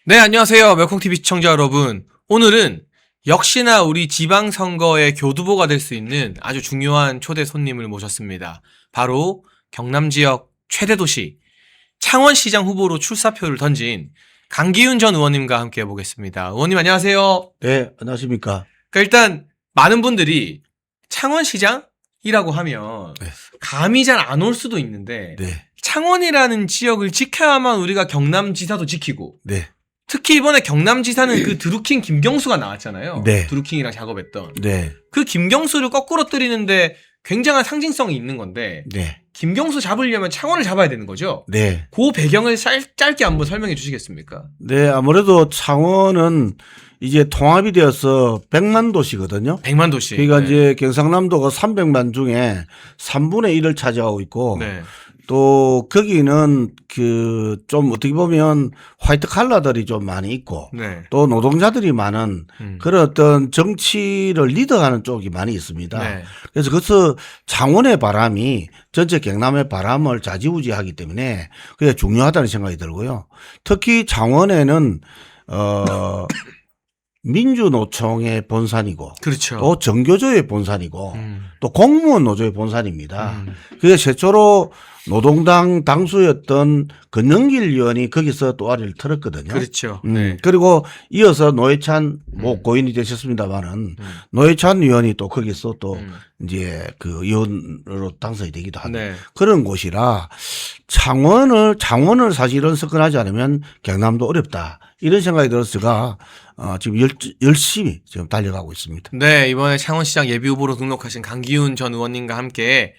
네, 안녕하세요. 멜콩TV 시청자 여러분. 오늘은 역시나 우리 지방선거의 교두보가 될 수 있는 아주 중요한 초대 손님을 모셨습니다. 바로 경남 지역 최대 도시 창원시장 후보로 출사표를 던진 강기훈 전 의원님과 함께 해보겠습니다. 의원님 안녕하세요. 네, 안녕하십니까. 그러니까 일단 많은 분들이 창원시장이라고 하면 네. 감이 잘 안 올 수도 있는데 네, 창원이라는 지역을 지켜야만 우리가 경남지사도 지키고 네, 특히 이번에 경남지사는 그 드루킹 김경수가 나왔잖아요. 네. 드루킹이랑 작업했던. 네, 그 김경수를 거꾸로 때리는데 굉장한 상징성이 있는 건데 네, 김경수 잡으려면 창원을 잡아야 되는 거죠. 네. 그 배경을 짧게 한번 설명해 주시겠습니까? 네, 아무래도 창원은 이제 통합이 되어서 100만 도시거든요. 100만 도시. 그러니까 네. 이제 경상남도가 300만 중에 3분의 1을 차지하고 있고 네. 또 거기는 그 좀 어떻게 보면 화이트 칼라들이 좀 많이 있고 네. 또 노동자들이 많은 그런 어떤 정치를 리드하는 쪽이 많이 있습니다. 네. 그래서 그래서 창원의 바람이 전체 경남의 바람을 좌지우지하기 때문에 그게 중요하다는 생각이 들고요. 특히 창원에는 민주노총의 본산이고 그렇죠. 또 정교조의 본산이고 또 공무원 노조의 본산입니다. 그게 최초로 노동당 당수였던 권영길 의원이 거기서 또 아리를 틀었거든요. 그렇죠. 네. 그리고 이어서 노회찬 뭐 고인이 되셨습니다만은 노회찬 의원이 또 거기서 또 이제 그 의원으로 당선이 되기도 하는 네. 그런 곳이라 창원을 사실은 접근하지 않으면 경남도 어렵다 이런 생각이 들어서 제가 지금 열심히 지금 달려가고 있습니다. 네, 이번에 창원시장 예비후보로 등록하신 강기훈 전 의원님과 함께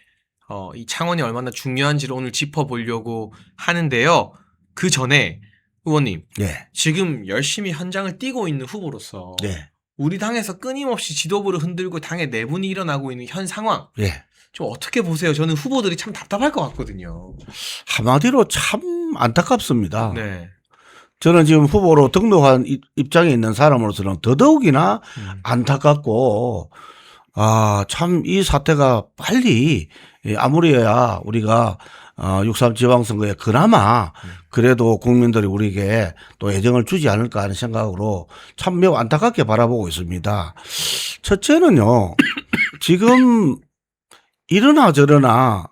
이 창원이 얼마나 중요한지를 오늘 짚어보려고 하는데요. 그 전에 의원님, 네, 지금 열심히 현장을 뛰고 있는 후보로서 네, 우리 당에서 끊임없이 지도부를 흔들고 당의 내분이 일어나고 있는 현 상황 네. 좀 어떻게 보세요? 저는 후보들이 참 답답할 것 같거든요. 한마디로 참 안타깝습니다. 네. 저는 지금 후보로 등록한 입장에 있는 사람으로서는 더더욱이나 안타깝고 참 이 사태가 빨리 아무리야 우리가 6.3 지방선거에 그나마 그래도 국민들이 우리에게 또 애정을 주지 않을까 하는 생각으로 참 매우 안타깝게 바라보고 있습니다. 첫째는요. 지금 이러나 저러나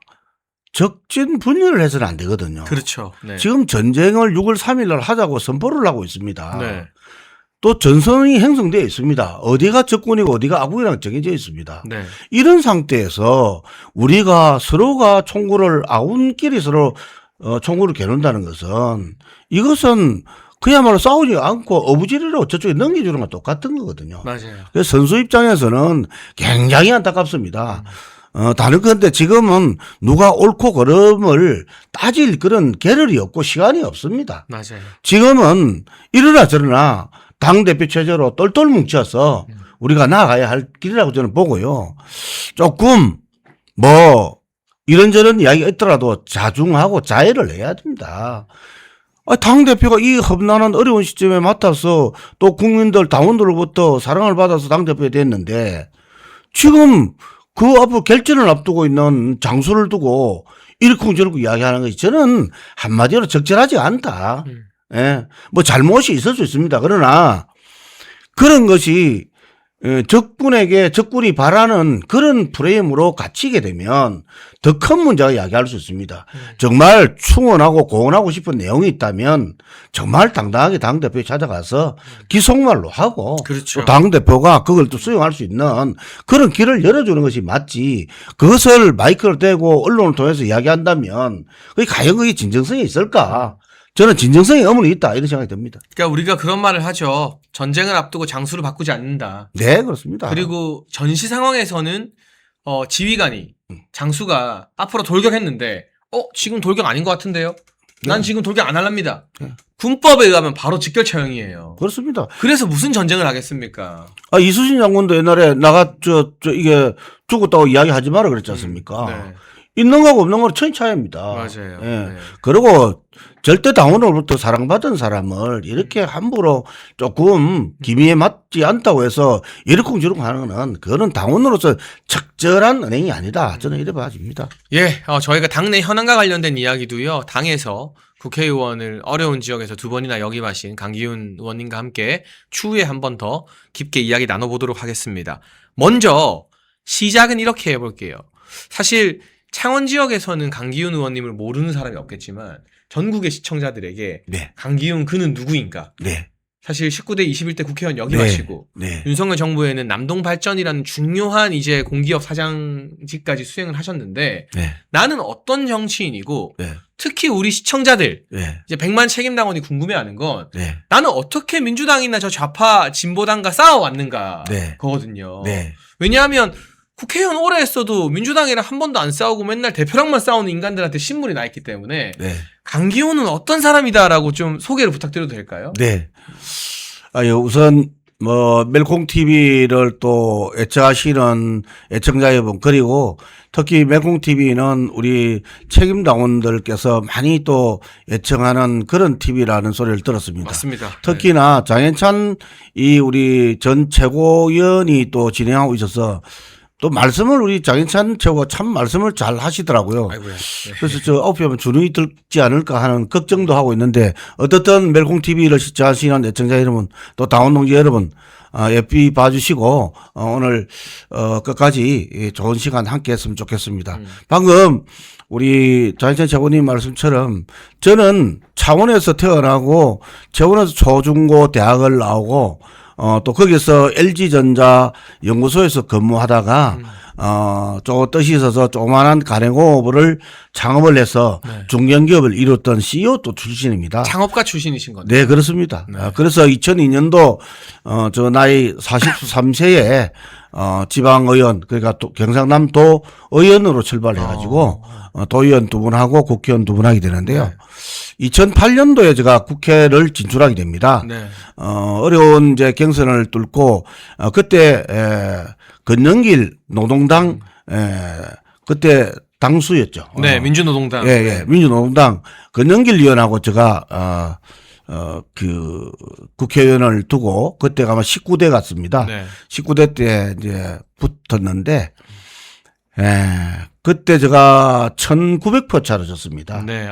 적진 분열을 해서는 안 되거든요. 그렇죠. 네. 지금 전쟁을 6월 3일 날 하자고 선포를 하고 있습니다. 네. 또 전선이 형성되어 있습니다. 어디가 적군이고 어디가 아군이랑 정해져 있습니다. 네. 이런 상태에서 우리가 서로가 총구를 아군끼리 서로 총구를 겨눈다는 것은 이것은 그야말로 싸우지 않고 어부지리로 저쪽에 넘겨주는 건 똑같은 거거든요. 맞아요. 그래서 선수 입장에서는 굉장히 안타깝습니다. 다른 건데 지금은 누가 옳고 그름을 따질 그런 계열이 없고 시간이 없습니다. 맞아요. 지금은 이러나 저러나 당대표 체제로 똘똘 뭉쳐서 우리가 나아가야 할 길이라고 저는 보고요. 조금 뭐 이런저런 이야기가 있더라도 자중하고 자해를 해야 됩니다. 당대표가 이 험난한 어려운 시점에 맡아서 또 국민들 당원들로부터 사랑을 받아서 당대표가 됐는데 지금 그 앞으로 결전을 앞두고 있는 장소를 두고 이렇쿵저렇쿵 이야기하는 것이 저는 한마디로 적절하지 않다. 예. 뭐 잘못이 있을 수 있습니다. 그러나 그런 것이 적군이 바라는 그런 프레임으로 갇히게 되면 더 큰 문제가 야기할 수 있습니다. 정말 충원하고 고언하고 싶은 내용이 있다면 정말 당당하게 당대표에 찾아가서 기속말로 하고 그렇죠. 또 당대표가 그걸 또 수용할 수 있는 그런 길을 열어주는 것이 맞지 그것을 마이크를 대고 언론을 통해서 이야기한다면 그게 과연 그게 진정성이 있을까? 저는 진정성이 의문이 있다 이런 생각이 듭니다. 그러니까 우리가 그런 말을 하죠. 전쟁을 앞두고 장수를 바꾸지 않는다. 네, 그렇습니다. 그리고 전시 상황에서는 지휘관이 장수가 앞으로 돌격했는데 지금 돌격 아닌 것 같은데요. 난 네. 지금 돌격 안 할랍니다. 네. 군법에 의하면 바로 직결 처형이에요. 그렇습니다. 그래서 무슨 전쟁을 하겠습니까? 이수진 장군도 옛날에 이게 죽었다고 이야기하지 마라 그랬지 않습니까? 네. 있는 거하고 없는 거는 천지 차이입니다. 맞아요. 예. 네. 그리고 절대 당원으로부터 사랑받은 사람을 이렇게 함부로 조금 기미에 맞지 않다고 해서 이러쿵저러쿵 하는 거는 그거는 당원으로서 적절한 은행이 아니다. 저는 이래 봐집니다. 예, 저희가 당내 현안과 관련된 이야기도요, 당에서 국회의원을 어려운 지역에서 2번이나 역임하신 강기훈 의원님과 함께 추후에 한 번 더 깊게 이야기 나눠보도록 하겠습니다. 먼저 시작은 이렇게 해볼게요. 사실 창원 지역에서는 강기훈 의원님을 모르는 사람이 없겠지만 전국의 시청자들에게 네. 강기훈 그는 누구인가? 네. 사실 19대 21대 국회의원 역임하시고 네. 윤석열 정부에는 남동발전이라는 중요한 이제 공기업 사장직까지 수행을 하셨는데 네. 나는 어떤 정치인이고 네. 특히 우리 시청자들 네. 이제 100만 책임당원이 궁금해하는 건 네. 나는 어떻게 민주당이나 저 좌파 진보당과 싸워왔는가 네. 거거든요. 네. 왜냐하면 국회의원 오래 했어도 민주당이랑 한 번도 안 싸우고 맨날 대표랑만 싸우는 인간들한테 신물이 나 있기 때문에 네. 강기훈은 어떤 사람이다라고 좀 소개를 부탁드려도 될까요? 네. 우선 멜콩 TV를 또 애청하시는 애청자 여러분, 그리고 특히 멜콩 TV는 우리 책임당원들께서 많이 또 애청하는 그런 TV라는 소리를 들었습니다. 맞습니다. 특히나 장현찬 우리 전 최고위원이 또 진행하고 있어서 또 말씀을 우리 장현찬 최고가 참 말씀을 잘 하시더라고요. 아이고야. 네. 그래서 저 어피하면 주눅이 들지 않을까 하는 걱정도 하고 있는데, 어떻든 멜콩 TV를 시청하시는 애청자 여러분, 또 당원동지 여러분, 예삐 봐주시고 오늘 끝까지 좋은 시간 함께 했으면 좋겠습니다. 방금 우리 장현찬 최고님 말씀처럼 저는 창원에서 태어나고 창원에서 초중고 대학을 나오고 또 거기서 LG전자 연구소에서 근무하다가 저 뜻이 있어서 조그만한 가맹업을 창업을 해서 네. 중견기업을 이뤘던 CEO 또 출신입니다. 창업가 출신이신 건데. 네, 그렇습니다. 네. 그래서 2002년도 저 나이 43세에 지방의원, 그러니까 또 경상남도 의원으로 출발해가지고 도의원 2분하고 국회의원 2분 하게 되는데요. 네. 2008년도에 제가 국회를 진출하게 됩니다. 네. 어려운 이제 경선을 뚫고 그때 권영길 노동당 그때 당수였죠. 네, 민주노동당. 예, 민주노동당 권영길 의원하고 제가 그 국회의원을 두고 그때가 아마 19대 같습니다. 네. 19대 때 이제 붙었는데 그때 제가 1900표 차로 졌습니다. 네.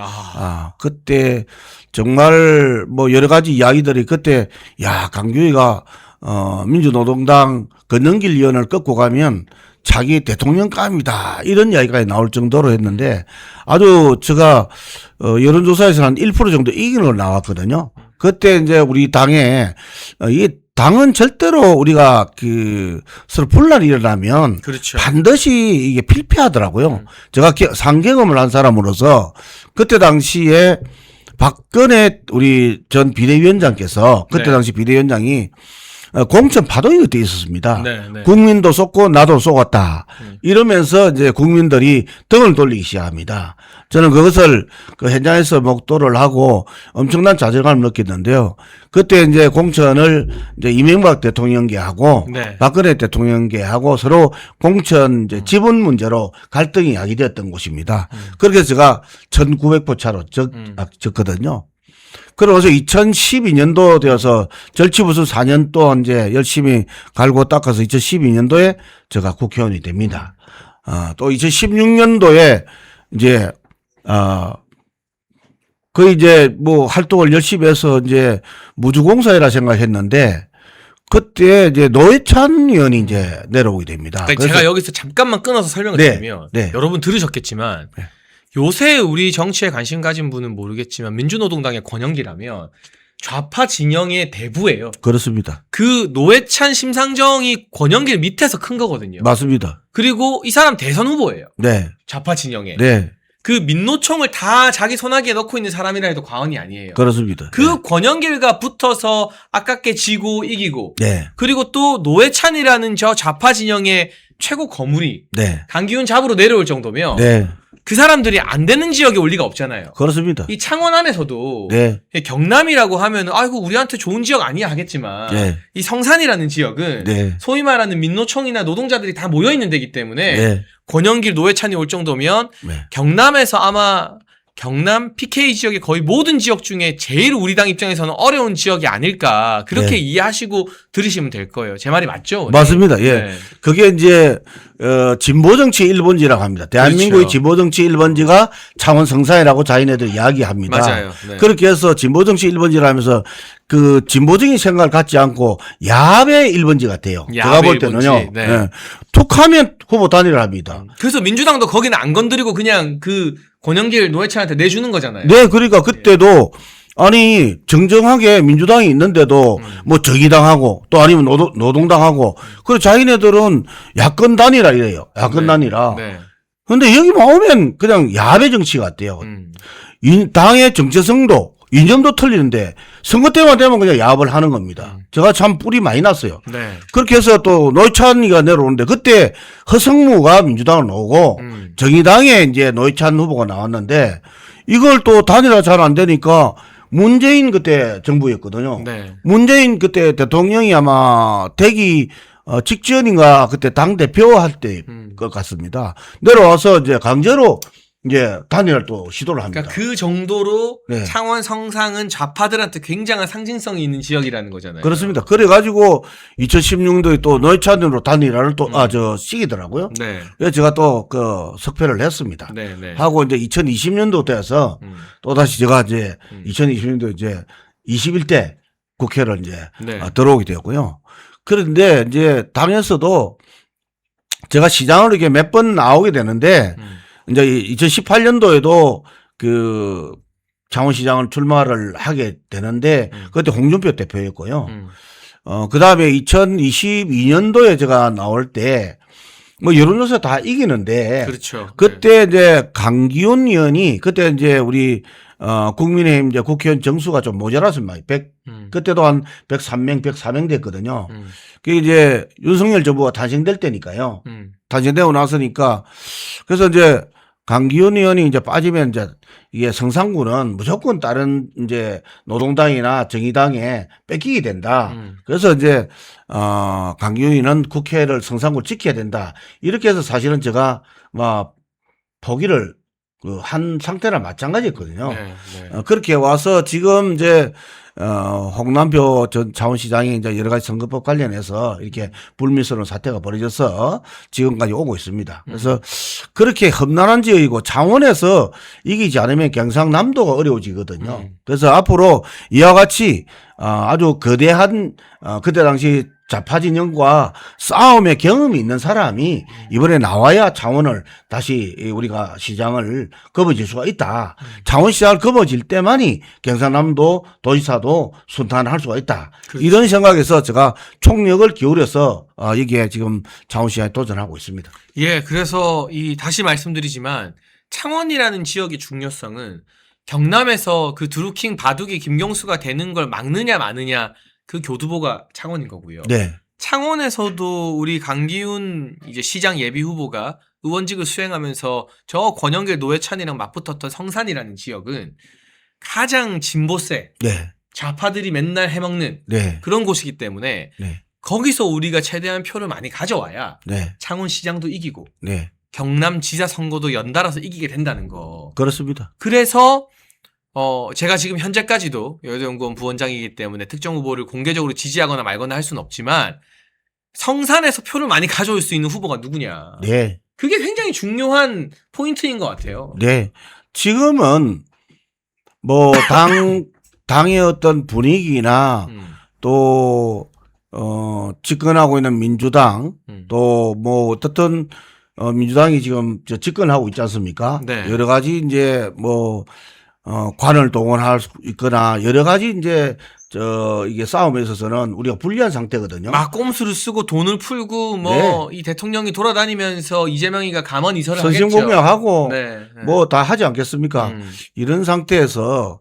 그때 정말 뭐 여러 가지 이야기들이 그때 강규희가 민주노동당 권영길 의원을 꺾고 가면 자기 대통령감이다 이런 이야기가 나올 정도로 했는데, 아주 제가 여론조사에서 한 1% 정도 이기는 걸 나왔거든요. 그때 이제 우리 당에 이 당은 절대로 우리가 서로 분란이 일어나면 그렇죠. 반드시 이게 필패하더라고요. 제가 상경험을 한 사람으로서 그때 당시에 박근혜 우리 전 비대위원장께서 그때 네. 당시 비대위원장이 공천 파동이 그때 있었습니다. 네, 네. 국민도 쏟고 나도 쏟았다. 이러면서 이제 국민들이 등을 돌리기 시작합니다. 저는 그것을 그 현장에서 목도를 하고 엄청난 좌절감을 느꼈는데요. 그때 이제 공천을 이제 이명박 대통령계하고 네. 박근혜 대통령계하고 서로 공천 이제 지분 문제로 갈등이 야기되었던 곳입니다. 그렇게 해서 제가 1900표 차로 졌거든요. 그러면서 2012년도 되어서 절치부수 4년 동안 이제 열심히 갈고 닦아서 2012년도에 제가 국회의원이 됩니다. 또 2016년도에 이제, 거의 이제 뭐 활동을 열심히 해서 이제 무주공사이라 생각했는데, 그때 이제 노회찬 의원이 이제 내려오게 됩니다. 그러니까 제가 여기서 잠깐만 끊어서 설명을 네, 드리면 네. 여러분 들으셨겠지만 네. 요새 우리 정치에 관심 가진 분은 모르겠지만 민주노동당의 권영기라면 좌파 진영의 대부예요. 그렇습니다. 그 노회찬 심상정이 권영길 밑에서 큰 거거든요. 맞습니다. 그리고 이 사람 대선 후보예요. 네. 좌파 진영에. 네. 그 민노총을 다 자기 손아귀에 넣고 있는 사람이라 해도 과언이 아니에요. 그렇습니다. 그 권영길과 붙어서 아깝게 지고 이기고 네. 그리고 또 노회찬이라는 저 좌파 진영의 최고 거물이 네. 강기훈 잡으로 내려올 정도면 네. 그 사람들이 안 되는 지역에 올 리가 없잖아요. 그렇습니다. 이 창원 안에서도 네. 경남이라고 하면 아이고 우리한테 좋은 지역 아니야 하겠지만 네. 이 성산이라는 지역은 네. 소위 말하는 민노총이나 노동자들이 다 모여 있는 데기 때문에 네. 권영길 노회찬이 올 정도면 네. 경남에서 아마 경남 PK 지역의 거의 모든 지역 중에 제일 우리 당 입장에서는 어려운 지역이 아닐까 그렇게 네. 이해하시고 들으시면 될 거예요. 제 말이 맞죠? 맞습니다. 예. 네. 그게 이제 진보 정치 1번지라고 합니다. 대한민국의 그렇죠. 진보 정치 1번지가 창원 성산이라고 자기네들 이야기합니다. 맞아요. 네. 그렇게 해서 진보 정치 1번지라 하면서 그 진보적인 생각을 갖지 않고 야합의 1번지 같아요. 제가 야합의 볼 때는요. 1번지. 네. 예. 툭하면 후보 단일을 합니다. 그래서 민주당도 거기는 안 건드리고 그냥 그 권영길 노회찬한테 내주는 거잖아요. 네, 그러니까 그때도 아니 정정하게 민주당이 있는데도 뭐 정의당하고 또 아니면 노동당하고 그리고 자기네들은 야권 단일화 이래요. 야권 단일화. 네. 근데 여기만 오면 그냥 야합의 정치 같아요. 당의 정체성도 이념도 틀리는데 선거 때만 되면 그냥 야합을 하는 겁니다. 제가 참 뿔이 많이 났어요. 네. 그렇게 해서 또 노회찬이가 내려오는데 그때 허성무가 민주당을 오고 정의당에 이제 노회찬 후보가 나왔는데 이걸 또 단일화 잘 안 되니까 문재인 그때 정부였거든요. 네. 문재인 그때 대통령이 아마 되기 직전인가 그때 당 대표 할 때 것 같습니다. 내려와서 이제 강제로 이제 단일화를 또 시도를 합니다. 그러니까 그 정도로 네. 창원 성상은 좌파들한테 굉장한 상징성이 있는 지역이라는 거잖아요. 그렇습니다. 그래가지고 2016년도에 또 노회찬으로 단일화를 또 시기더라고요. 네. 그래서 제가 또 그 석패를 했습니다. 네. 네. 하고 이제 2020년도 돼서 또 다시 제가 이제 2020년도 이제 21대 국회를 이제 네. 들어오게 되었고요. 그런데 이제 당에서도 제가 시장으로 이렇게 몇 번 나오게 되는데 이제 2018년도에도 그 창원시장을 출마를 하게 되는데 그때 홍준표 대표였고요. 그 다음에 2022년도에 제가 나올 때 뭐 여론조사 다 이기는데 그렇죠. 그때 이제 강기훈 의원이 그때 이제 우리 국민의힘 이제 국회의원 정수가 좀 모자랐습니다. 그때도 한 103명, 104명 됐거든요. 그게 이제 윤석열 정부가 탄생될 때니까요. 탄생되고 나서니까 그래서 이제 강기훈 의원이 이제 빠지면 이제 이게 성산구는 무조건 다른 이제 노동당이나 정의당에 뺏기게 된다. 그래서 이제 강기훈 의원은 국회를 성산구를 지켜야 된다. 이렇게 해서 사실은 제가 막 포기를 한 상태랑 마찬가지였거든요. 네. 네. 그렇게 와서 지금 이제 홍남표 전 창원시장이 이제 여러 가지 선거법 관련해서 이렇게 불미스러운 사태가 벌어져서 지금까지 오고 있습니다. 그래서 그렇게 험난한 지역이고 창원에서 이기지 않으면 경상남도가 어려워지거든요. 그래서 앞으로 이와 같이 아주 거대한 그때 당시 좌파 진영과 싸움의 경험이 있는 사람이 이번에 나와야 창원을 다시 우리가 시장을 거머쥘 수가 있다. 창원시장을 거머쥘 때만이 경상남도 도지사도 순탄할 수가 있다. 그렇죠. 이런 생각에서 제가 총력을 기울여서 여기에 지금 창원시장에 도전하고 있습니다. 예, 그래서 다시 말씀드리지만 창원이라는 지역의 중요성은 경남에서 그 드루킹 바둑이 김경수가 되는 걸 막느냐 마느냐 그 교두보가 창원인 거고요. 네. 창원에서도 우리 강기훈 이제 시장 예비 후보가 의원직을 수행하면서 저 권영길 노회찬이랑 맞붙었던 성산이라는 지역은 가장 진보세, 네. 좌파들이 맨날 해먹는 네. 그런 곳이기 때문에 네. 거기서 우리가 최대한 표를 많이 가져와야 네. 창원 시장도 이기고 네. 경남지사 선거도 연달아서 이기게 된다는 거. 그렇습니다. 그래서 제가 지금 현재까지도 여의도연구원 부원장이기 때문에 특정 후보를 공개적으로 지지하거나 말거나 할 수는 없지만 성산에서 표를 많이 가져올 수 있는 후보가 누구냐. 네. 그게 굉장히 중요한 포인트인 것 같아요. 네. 지금은 뭐 당의 어떤 분위기나 또 집권하고 있는 민주당 또 뭐 어떻든 민주당이 지금 집권하고 있지 않습니까? 네. 여러 가지 이제 뭐 관을 동원할 수 있거나 여러 가지 이제 이게 싸움에 있어서는 우리가 불리한 상태거든요. 막 꼼수를 쓰고 돈을 풀고 뭐 이 대통령이 돌아다니면서 이재명이가 가만히 있어라 하겠죠. 선심공략하고 네. 뭐 다 하지 않겠습니까? 이런 상태에서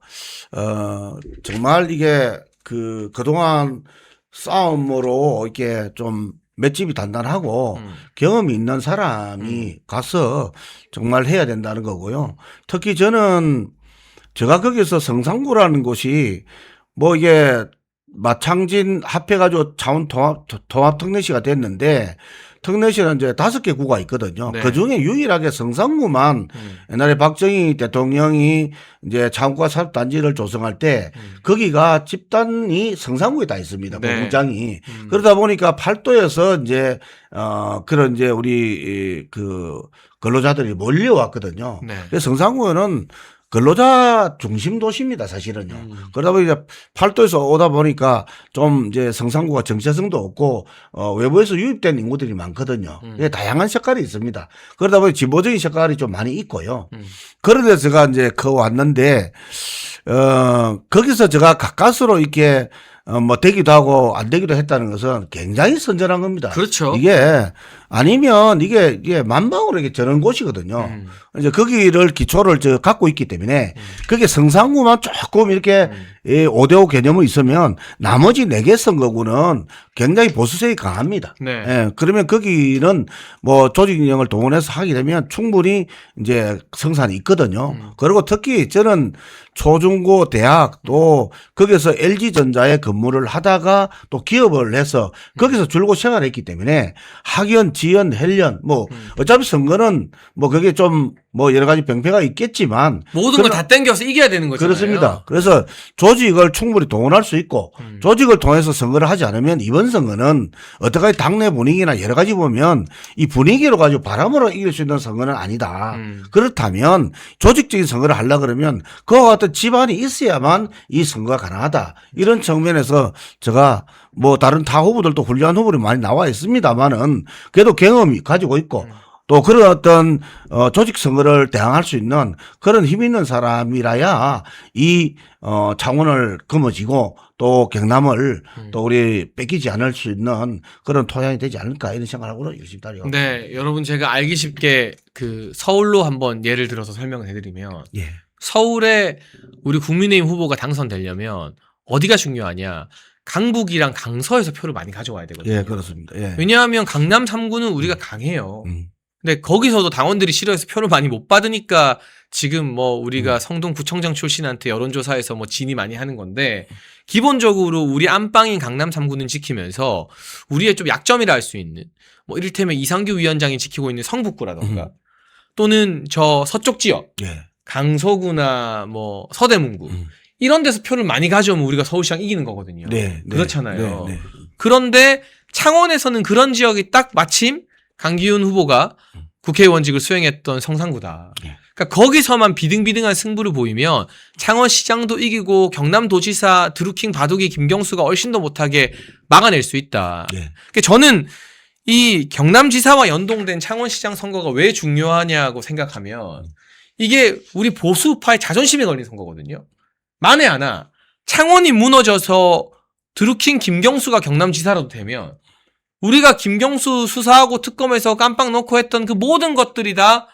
정말 이게 그동안 싸움으로 이렇게 좀 맷집이 단단하고 경험이 있는 사람이 가서 정말 해야 된다는 거고요. 특히 저는 제가 거기서 성산구라는 곳이 뭐 이게 마창진 합해가지고 창원 통합특례시가 됐는데 특례시는 이제 5개 구가 있거든요. 네. 그 중에 유일하게 성산구만 옛날에 박정희 대통령이 이제 창구가 사업단지를 조성할 때 거기가 집단이 성산구에 다 있습니다. 네. 공장이. 그러다 보니까 팔도에서 이제 그런 이제 우리 그 근로자들이 몰려왔거든요. 네. 그래서 성산구는 근로자 중심 도시입니다, 사실은요. 그러다 보니까 팔도에서 오다 보니까 좀 이제 성산구가 정체성도 없고, 외부에서 유입된 인구들이 많거든요. 다양한 색깔이 있습니다. 그러다 보니 진보적인 색깔이 좀 많이 있고요. 그런 데서 제가 이제 왔는데, 거기서 제가 가까스로 이렇게 뭐 되기도 하고 안 되기도 했다는 것은 굉장히 선전한 겁니다. 그렇죠. 이게 아니면 이게 만방으로 이렇게 저런 곳이거든요. 이제 거기를 기초를 갖고 있기 때문에 그게 성산구만 조금 이렇게 5대5 개념이 있으면 나머지 4개 선거구는 굉장히 보수색이 강합니다. 네. 예, 그러면 거기는 뭐 조직력을 동원해서 하게 되면 충분히 이제 성산이 있거든요. 그리고 특히 저는 초중고 대학 또 거기서 LG전자에 근무를 하다가 또 기업을 해서 거기서 줄곧 생활했기 때문에 학연, 지연, 헬연 뭐 어차피 선거는 뭐 그게 좀 뭐 여러 가지 병폐가 있겠지만 모든 걸 다 땡겨서 이겨야 되는 거잖아요. 그렇습니다. 그래서 조직을 충분히 동원할 수 있고 조직을 통해서 선거를 하지 않으면 이번 선거는 어떻게 당내 분위기나 여러 가지 보면 이 분위기로 가지고 바람으로 이길 수 있는 선거는 아니다. 그렇다면 조직적인 선거를 하려 그러면 그와 같은 집안이 있어야만 이 선거가 가능하다. 이런 측면에서 제가 뭐 다른 타 후보들도 훌륭한 후보들이 많이 나와 있습니다만은 그래도 경험이 가지고 있고 또 그런 어떤 조직 선거를 대항할 수 있는 그런 힘 있는 사람이라야 이 창원을 거머쥐고 또 경남을 또 우리 뺏기지 않을 수 있는 그런 토양이 되지 않을까 이런 생각하고 열심히 따라요. 네, 여러분 제가 알기 쉽게 그 서울로 한번 예를 들어서 설명을 해드리면 예. 서울에 우리 국민의힘 후보가 당선되려면 어디가 중요하냐? 강북이랑 강서에서 표를 많이 가져와야 되거든요. 예, 그렇습니다. 예. 왜냐하면 강남 3구는 우리가 강해요. 근데 거기서도 당원들이 싫어해서 표를 많이 못 받으니까 지금 뭐 우리가 성동구청장 출신한테 여론조사에서 뭐 진이 많이 하는 건데 기본적으로 우리 안방인 강남 3구는 지키면서 우리의 좀 약점이라 할 수 있는 뭐 이를테면 이상규 위원장이 지키고 있는 성북구라던가 또는 저 서쪽 지역 예. 강서구나 뭐 서대문구 이런 데서 표를 많이 가져오면 우리가 서울시장 이기는 거거든요. 네, 네, 그렇잖아요. 네, 네. 그런데 창원에서는 그런 지역이 딱 마침 강기훈 후보가 국회의원직을 수행했던 성산구다. 네. 그러니까 거기서만 비등비등한 승부를 보이면 창원시장도 이기고 경남도지사 드루킹 바둑이 김경수가 훨씬 더 못하게 막아낼 수 있다. 네. 그러니까 저는 이 경남지사와 연동된 창원시장 선거가 왜 중요하냐고 생각하면 이게 우리 보수파의 자존심에 걸린 선거거든요. 만에 하나 창원이 무너져서 드루킹 김경수가 경남지사라도 되면 우리가 김경수 수사하고 특검에서 깜빡 넣고 했던 그 모든 것들이 다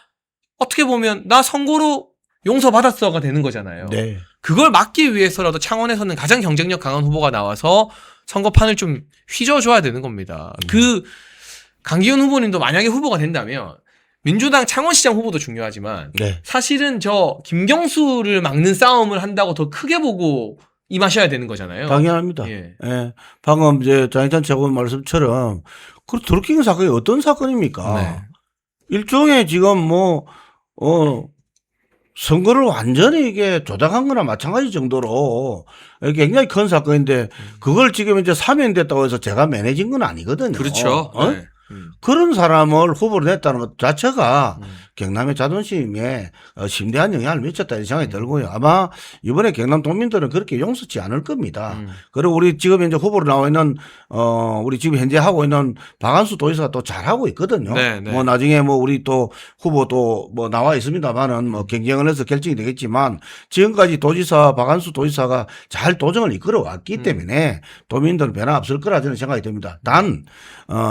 어떻게 보면 나 선고로 용서받았어가 되는 거잖아요. 네. 그걸 막기 위해서라도 창원에서는 가장 경쟁력 강한 후보가 나와서 선거판을 좀 휘저어줘야 되는 겁니다. 그 강기훈 후보님도 만약에 후보가 된다면 민주당 창원시장 후보도 중요하지만 네. 사실은 저 김경수를 막는 싸움을 한다고 더 크게 보고 임하셔야 되는 거잖아요. 당연합니다. 예. 예. 방금 이제 장희찬 최고원 말씀처럼 그 드루킹 사건이 어떤 사건입니까? 네. 일종의 지금 뭐 선거를 완전히 이게 조작한 거나 마찬가지 정도로 굉장히 큰 사건인데 그걸 지금 이제 사면됐다고 해서 제가 매내진 건 아니거든요. 그렇죠. 네. 그런 사람을 후보로 냈다는 것 자체가 경남의 자존심에 심대한 영향을 미쳤다 이 생각이 들고요. 아마 이번에 경남 도민들은 그렇게 용서치 않을 겁니다. 그리고 우리 지금 현재 후보로 나와 있는 우리 지금 현재 하고 있는 박한수 도지사가 또 잘하고 있거든요. 네, 네. 뭐 나중에 뭐 우리 또 후보 또 뭐 나와 있습니다만은 뭐 경쟁을 해서 결정이 되겠지만 지금까지 도지사 박한수 도지사가 잘 도정을 이끌어 왔기 때문에 도민들은 변화 없을 거라 저는 생각이 듭니다. 단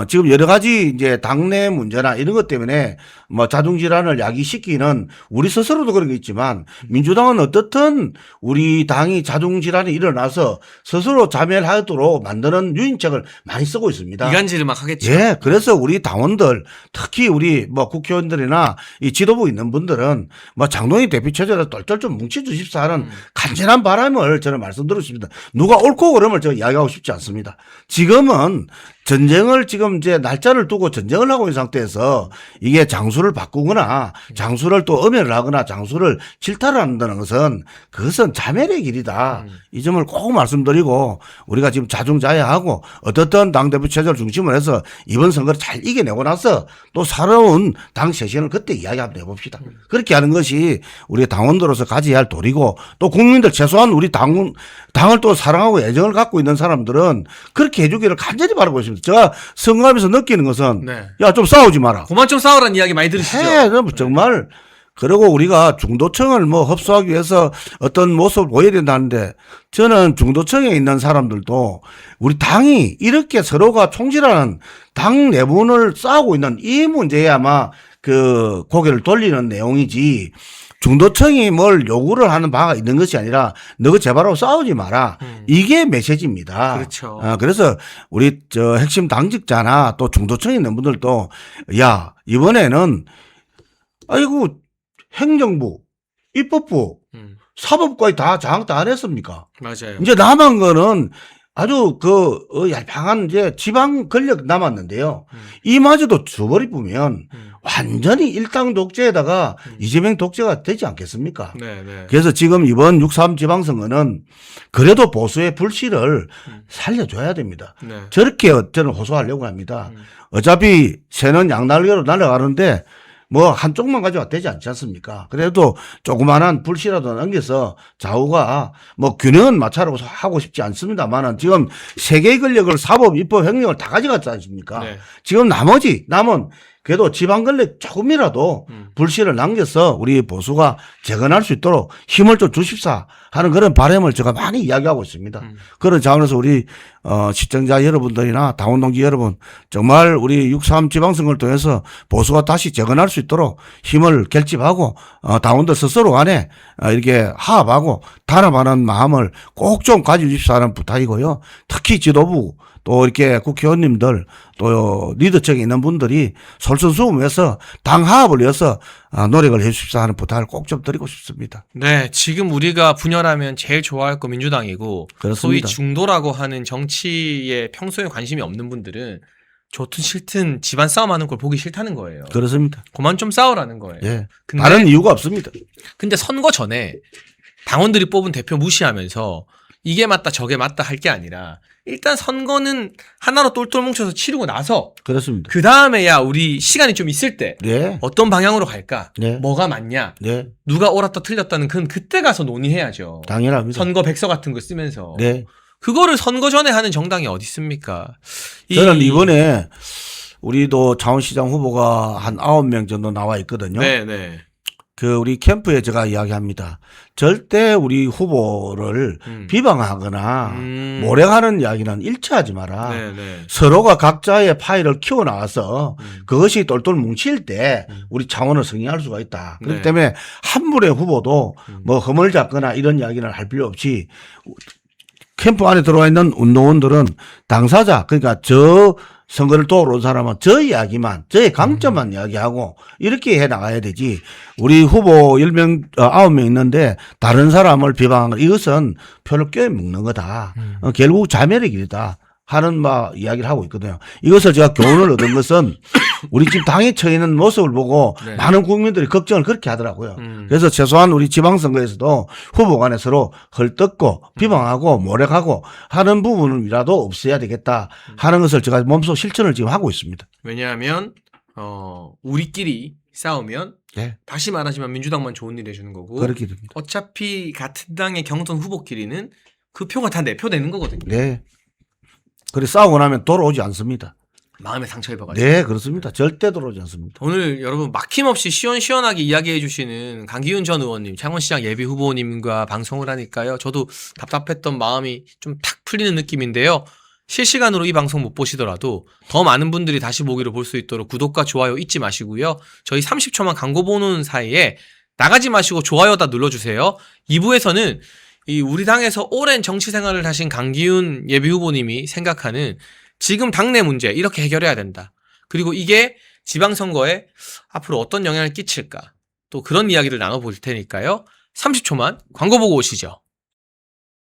지금 여러 가지 이제 당내 문제나 이런 것 때문에 뭐 자중질환을 야기시키는 우리 스스로도 그런 게 있지만 민주당은 어떻든 우리 당이 자중질환이 일어나서 스스로 자멸하도록 만드는 유인책을 많이 쓰고 있습니다. 이간질을 막 하겠죠. 예, 그래서 우리 당원들 특히 우리 뭐 국회의원들이나 이 지도부 있는 분들은 뭐 장동희 대표 체제로 똘똘 좀 뭉쳐주십사 하는 간절한 바람을 저는 말씀드리고 싶습니다. 누가 옳고 그름을 제가 이야기하고 싶지 않습니다. 지금은 전쟁을 지금 이제 날짜를 두고 전쟁을 하고 있는 상태에서 이게 장수를 바꾸거나 장수를 또 엄연을 하거나 장수를 질타를 한다는 것은 그것은 자멸의 길이다. 이 점을 꼭 말씀드리고 우리가 지금 자중자애하고 어떻든 당대표 체제를 중심으로 해서 이번 선거를 잘 이겨내고 나서 또 새로운 당 쇄신을 그때 이야기 한번 해봅시다. 그렇게 하는 것이 우리 당원들로서 가져야 할 도리고 또 국민들 최소한 우리 당을 또 사랑하고 애정을 갖고 있는 사람들은 그렇게 해주기를 간절히 바라고 있습니다. 제가 선거하면서 느끼는 것은 네. 야, 좀 싸우지 마라. 그만 좀 싸우라는 이야기 많이 들으시죠? 정말 그리고 우리가 중도층을 뭐 흡수하기 위해서 어떤 모습을 보여야 된다는데 저는 중도층에 있는 사람들도 우리 당이 이렇게 서로가 총질하는 당 내분을 싸우고 있는 이 문제에 아마 그 고개를 돌리는 내용이지 중도층이 뭘 요구를 하는 바가 있는 것이 아니라 너가 제발로 싸우지 마라. 이게 메시지입니다. 그렇죠. 그래서 우리 저 핵심 당직자나 또 중도층에 있는 분들도 야, 이번에는 아이고 행정부, 입법부, 사법까지 다 장악 다 안 했습니까? 맞아요. 이제 남은 거는 아주 얄팡한 이제 지방 권력 남았는데요. 이마저도 줘버리 보면 완전히 일당 독재에다가 이재명 독재가 되지 않겠습니까? 네. 그래서 지금 이번 6.3 지방선거는 그래도 보수의 불씨를 살려줘야 됩니다. 네. 저렇게 저는 호소하려고 합니다. 어차피 새는 양날개로 날아가는데 뭐 한쪽만 가져가 되지 않지 않습니까? 그래도 조그만한 불씨라도 남겨서 좌우가 뭐 균형은 맞춰라고 하고 싶지 않습니다만은 지금 세계의 권력을 사법, 입법, 행정을 다 가져갔지 않습니까? 네. 지금 남은 그래도 지방 권력 조금이라도 불씨를 남겨서 우리 보수가 재건할 수 있도록 힘을 좀 주십사 하는 그런 바람을 제가 많이 이야기하고 있습니다. 그런 차원에서 우리 시청자 여러분들이나 당원 동지 여러분 정말 우리 6.3 지방선거를 통해서 보수가 다시 재건할 수 있도록 힘을 결집하고 당원들 스스로 간에 이렇게 화합하고 단합하는 마음을 꼭 좀 가져주십사 하는 부탁이고요. 특히 지도부 또 이렇게 국회의원님들 또 리더층에 있는 분들이 솔선수범해서 당 화합을 위해서 노력을 해 주십사 하는 부탁을 꼭 좀 드리고 싶습니다. 네, 지금 우리가 분열하면 제일 좋아할 거 민주당이고 소위 그렇습니다. 중도라고 하는 정치에 평소에 관심이 없는 분들은 좋든 싫든 집안 싸움하는 걸 보기 싫다는 거예요. 그렇습니다. 그만 좀 싸우라는 거예요. 예. 근데, 다른 이유가 없습니다. 근데 선거 전에 당원들이 뽑은 대표 무시하면서 이게 맞다 저게 맞다 할 게 아니라 일단 선거는 하나로 똘똘 뭉쳐서 치르고 나서 그렇습니다. 그 다음에야 우리 시간이 좀 있을 때 네. 어떤 방향으로 갈까? 네. 뭐가 맞냐? 네. 누가 옳았다 틀렸다는 그건 그때 가서 논의해야죠. 당연합니다. 선거 백서 같은 거 쓰면서. 네. 그거를 선거 전에 하는 정당이 어디 있습니까? 저는 이번에 우리도 창원시장 후보가 한 9명 정도 나와 있거든요. 네. 그 우리 캠프에 제가 이야기합니다. 절대 우리 후보를 비방하거나 모략하는 이야기는 일치하지 마라. 네. 서로가 각자의 파일을 키워 나와서 그것이 똘똘 뭉칠 때 우리 창원을 승리할 수가 있다. 그렇기 네. 때문에 한 분의 후보도 뭐 허물 잡거나 이런 이야기는 할 필요 없이 캠프 안에 들어와 있는 운동원들은 당사자, 그러니까 저 선거를 도우러 온 사람은 저 이야기만, 저의 강점만 이야기하고 이렇게 해 나가야 되지. 우리 후보 10명, 9명 있는데 다른 사람을 비방하는 것, 이것은 표를 껴먹는 거다. 결국 자멸의 길이다. 하는 이야기를 하고 있거든요. 이것을 제가 교훈을 얻은 것은 우리 지금 당에 처해 있는 모습을 보고 네. 많은 국민들이 걱정을 그렇게 하더라고요. 그래서 최소한 우리 지방선거에서도 후보 간에 서로 헐뜯고 비방하고 모략하고 하는 부분이라도 없어야 되겠다 하는 것을 제가 몸소 실천을 지금 하고 있습니다. 왜냐하면 우리끼리 싸우면 네. 다시 말하지만 민주당만 좋은 일 해주는 거고 그렇게 됩니다. 어차피 같은 당의 경선 후보끼리는 그 표가 다 내 표 되는 거거든요. 네. 그래 싸우고 나면 돌아오지 않습니다. 마음에 상처 입어가지고. 네, 그렇습니다. 절대 돌아오지 않습니다. 오늘 여러분 막힘없이 시원시원하게 이야기해 주시는 강기훈 전 의원님, 창원시장 예비 후보님과 방송을 하니까요. 저도 답답했던 마음이 좀 탁 풀리는 느낌인데요. 실시간으로 이 방송 못 보시더라도 더 많은 분들이 다시 보기로 볼 수 있도록 구독과 좋아요 잊지 마시고요. 저희 30초만 광고 보는 사이에 나가지 마시고 좋아요 다 눌러주세요. 2부에서는 이 우리 당에서 오랜 정치 생활을 하신 강기훈 예비 후보님이 생각하는 지금 당내 문제 이렇게 해결해야 된다. 그리고 이게 지방선거에 앞으로 어떤 영향을 끼칠까. 또 그런 이야기를 나눠볼 테니까요. 30초만 광고 보고 오시죠.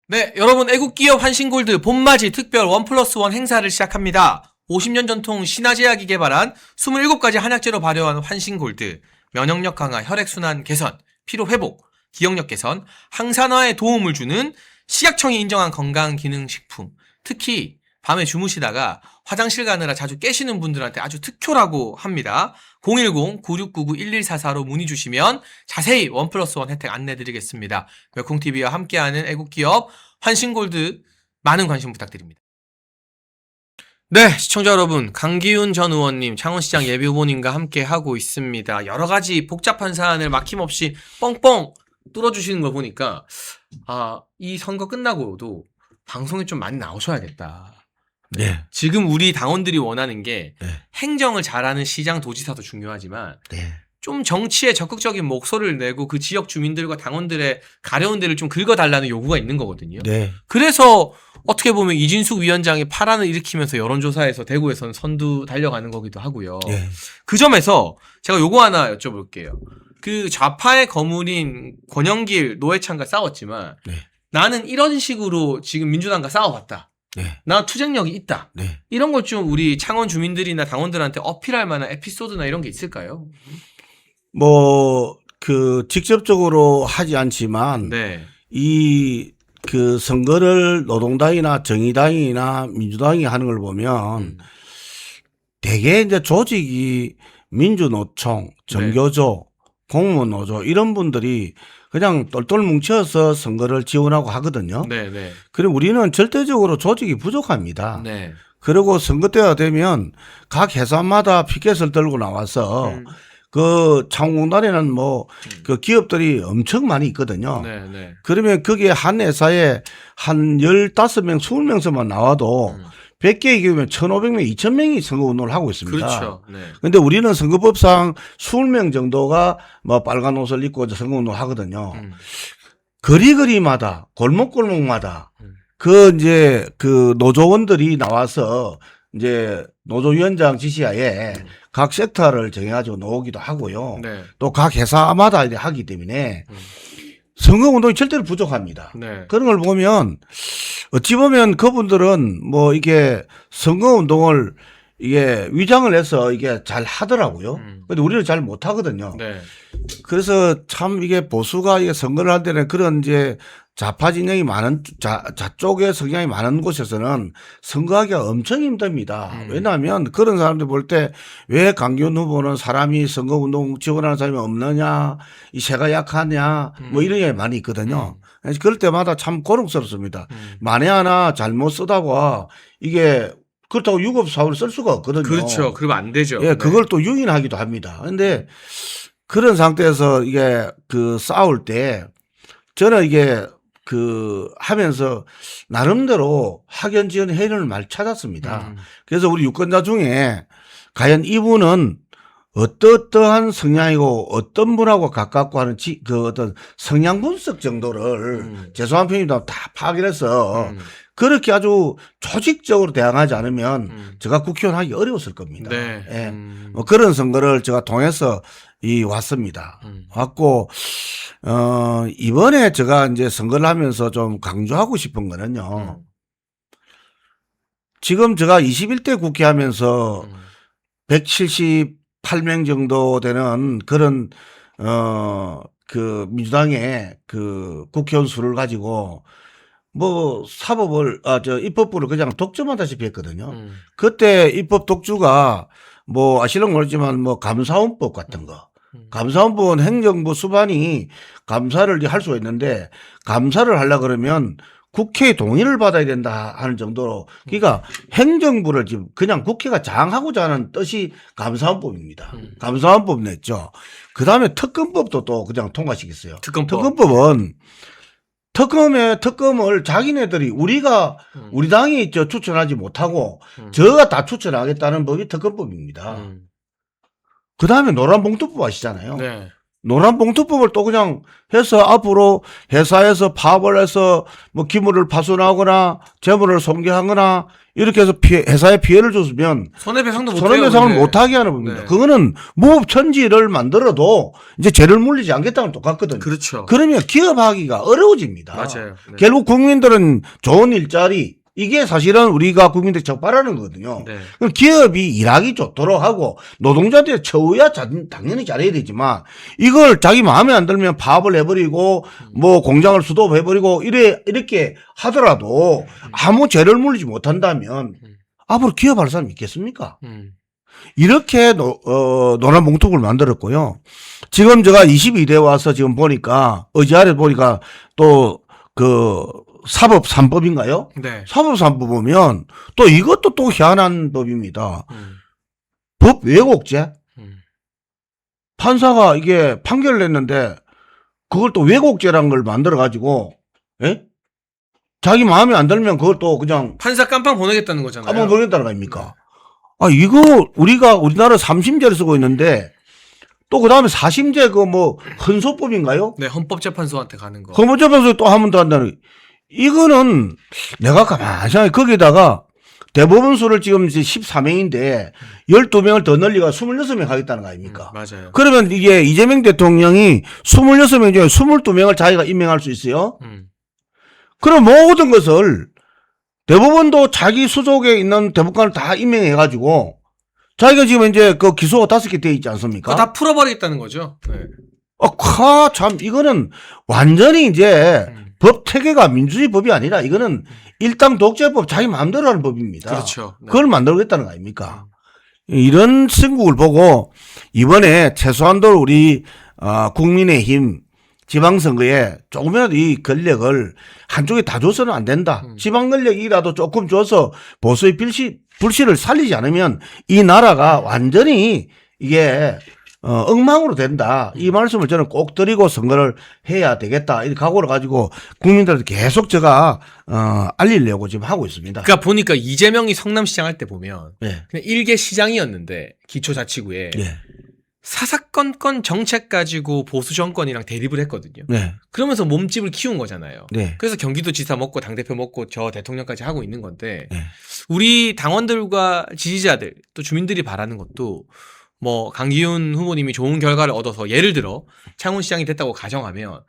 네, 여러분 애국기업 한신골드 봄맞이 특별 1+1 행사를 시작합니다. 50년 전통 신화제약이 개발한 27가지 한약재로 발효한 환신골드, 면역력 강화, 혈액순환 개선, 피로회복, 기억력 개선, 항산화에 도움을 주는 식약청이 인정한 건강기능식품. 특히 밤에 주무시다가 화장실 가느라 자주 깨시는 분들한테 아주 특효라고 합니다. 010-9699-1144로 문의 주시면 자세히 1+1 혜택 안내드리겠습니다. 멸콩TV와 함께하는 애국기업 환신골드 많은 관심 부탁드립니다. 네, 시청자 여러분, 강기훈 전 의원님, 창원시장 예비후보님과 함께하고 있습니다. 여러 가지 복잡한 사안을 막힘없이 뻥뻥 뚫어주시는 걸 보니까 이 선거 끝나고도 방송에 좀 많이 나오셔야겠다. 네. 지금 우리 당원들이 원하는 게 네. 행정을 잘하는 시장 도지사도 중요하지만 네. 좀 정치에 적극적인 목소리를 내고 그 지역 주민들과 당원들의 가려운 데를 좀 긁어달라는 요구가 있는 거거든요. 네. 그래서 어떻게 보면 이진숙 위원장이 파란을 일으키면서 여론조사에서 대구에서는 선두 달려가는 거기도 하고요. 네. 그 점에서 제가 요거 하나 여쭤볼게요. 그 좌파의 거물인 권영길, 노회찬과 싸웠지만 네. 나는 이런 식으로 지금 민주당과 싸워봤다. 네. 나 투쟁력이 있다. 네. 이런 걸 좀 우리 창원 주민들이나 당원들한테 어필할 만한 에피소드나 이런 게 있을까요? 직접적으로 하지 않지만, 네. 선거를 노동당이나 정의당이나 민주당이 하는 걸 보면, 대개 이제 조직이 민주노총, 정교조, 공무노조, 이런 분들이 그냥 똘똘 뭉쳐서 선거를 지원하고 하거든요. 네, 네. 그리고 우리는 절대적으로 조직이 부족합니다. 네. 그리고 선거 때가 되면 각 회사마다 피켓을 들고 나와서 창공단에는 기업들이 엄청 많이 있거든요. 네, 네. 그러면 거기에 한 회사에 한 15명, 20명서만 나와도 100개의 기업이면 1,500명, 2,000명이 선거운동을 하고 있습니다. 그렇죠. 네. 근데 우리는 선거법상 20명 정도가 빨간 옷을 입고 선거운동을 하거든요. 거리마다, 골목마다 노조원들이 나와서 이제 노조위원장 지시하에 각 섹터를 정해가지고 나오기도 하고요. 네. 또 각 회사마다 이제 하기 때문에 선거운동이 절대로 부족합니다. 네. 그런 걸 보면 어찌 보면 그분들은 이게 선거운동을 이게 위장을 해서 이게 잘 하더라고요. 근데 우리는 잘 못하거든요. 네. 그래서 참 이게 보수가 이게 선거를 할 때는 그런 이제 좌파 진영이 많은 좌쪽의 성향이 많은 곳에서는 선거하기가 엄청 힘듭니다. 왜냐하면 그런 사람들 볼 때 왜 강기훈 후보는 사람이 선거운동 지원하는 사람이 없느냐, 이 새가 약하냐, 이런 게 많이 있거든요. 그래서 그럴 때마다 참 고통스럽습니다. 만에 하나 잘못 쓰다가 이게 그렇다고 유급사후를 쓸 수가 없거든요. 그렇죠. 그러면 안 되죠. 예, 그걸 또 유인하기도 합니다. 근데 그런 상태에서 이게 싸울 때 저는 이게 하면서 나름대로 학연 지원 회의를 많이 찾았습니다. 그래서 우리 유권자 중에 과연 이분은 어떠한 성향이고 어떤 분하고 가깝고 하는 어떤 성향 분석 정도를 죄송한 표현입니다. 다 파악해서 그렇게 아주 조직적으로 대항하지 않으면 제가 국회의원 하기 어려웠을 겁니다. 네. 예. 그런 선거를 제가 통해서 왔습니다. 왔고, 이번에 제가 이제 선거를 하면서 좀 강조하고 싶은 거는요. 지금 제가 21대 국회 하면서 178명 정도 되는 그런, 민주당의 국회의원 수를 가지고 입법부를 그냥 독점하다시피 했거든요. 그때 입법 독주가 아실는 모르지만 감사원법 같은 거. 감사원법은 행정부 수반이 감사를 할 수가 있는데 감사를 하려 그러면 국회의 동의를 받아야 된다 하는 정도로 그러니까 행정부를 지금 그냥 국회가 장하고자 하는 뜻이 감사원법입니다. 감사원법 냈죠. 그다음에 특검법도 또 그냥 통과시켰어요. 특검법은 특검을 자기네들이 우리 당이 추천하지 못하고 저가 다 추천하겠다는 법이 특검법입니다. 그 다음에 노란봉투법 아시잖아요. 네. 노란봉투법을 또 그냥 해서 앞으로 회사에서 파업을 해서 기물을 파손하거나 재물을 손괴하거나 이렇게 해서 회사에 피해를 줬으면 손해배상을 못하게 하는 법입니다. 네. 그거는 무법천지를 만들어도 이제 죄를 물리지 않겠다는 똑같거든요. 그렇죠. 그러면 기업하기가 어려워집니다. 맞아요. 네. 결국 국민들은 좋은 일자리, 이게 사실은 우리가 국민들이 적바라는 거거든요. 네. 그럼 기업이 일하기 좋도록 하고 노동자들이 처우야 당연히 잘해야 되지만 이걸 자기 마음에 안 들면 파업을 해버리고 뭐 공장을 수도해버리고 이렇게 하더라도 아무 죄를 물리지 못한다면 앞으로 기업할 사람 있겠습니까? 이렇게 노란봉투를 만들었고요. 지금 제가 22대 와서 지금 보니까 어제 아래 보니까 또 그 사법 3법인가요? 네. 사법 3법 보면 또 이것도 또 희한한 법입니다. 법 왜곡죄? 판사가 이게 판결을 냈는데 그걸 또 왜곡죄라는 걸 만들어 가지고 자기 마음에 안 들면 그걸 또 그냥 판사 깜빵 보내겠다는 거잖아요. 한번 보냈다는 거 아닙니까? 아, 이거 우리나라 3심제를 쓰고 있는데 또 그 다음에 4심제 그 뭐 헌소법인가요? 네, 헌법재판소한테 가는 거. 헌법재판소 또 한 번 더 한다는 이거는 내가 가만히 생각해 거기다가 대법원 수를 지금 이제 14명인데 12명을 더 늘리가 26명 하겠다는 거 아닙니까? 맞아요. 그러면 이게 이재명 대통령이 26명 중에 22명을 자기가 임명할 수 있어요? 그럼 모든 것을 대법원도 자기 수족에 있는 대법관을 다 임명해가지고 자기가 지금 이제 그 기소가 5개 돼 있지 않습니까? 그거 다 풀어버리겠다는 거죠. 네. 참, 이거는 완전히 이제 법 체계가 민주주의 법이 아니라 이거는 일당 독재법 자기 마음대로 하는 법입니다. 그렇죠. 네. 그걸 만들겠다는 거 아닙니까? 이런 승국을 보고 이번에 최소한도 우리 국민의힘 지방선거에 조금이라도 이 권력을 한쪽에 다 줘서는 안 된다. 지방 권력이라도 조금 줘서 보수의 불씨를 살리지 않으면 이 나라가 완전히 이게 엉망으로 된다. 이 말씀을 저는 꼭 드리고 선거를 해야 되겠다. 이 각오를 가지고 국민들한테 계속 제가 알리려고 지금 하고 있습니다. 그러니까 보니까 이재명이 성남시장 할 때 보면 네. 그냥 일개 시장이었는데 기초자치구에 네. 사사건건 정책 가지고 보수 정권이랑 대립을 했거든요. 네. 그러면서 몸집을 키운 거잖아요. 네. 그래서 경기도지사 먹고 당대표 먹고 저 대통령까지 하고 있는 건데 네. 우리 당원들과 지지자들 또 주민들이 바라는 것도 뭐 강기훈 후보님이 좋은 결과를 얻어서 예를 들어 창원시장이 됐다고 가정하면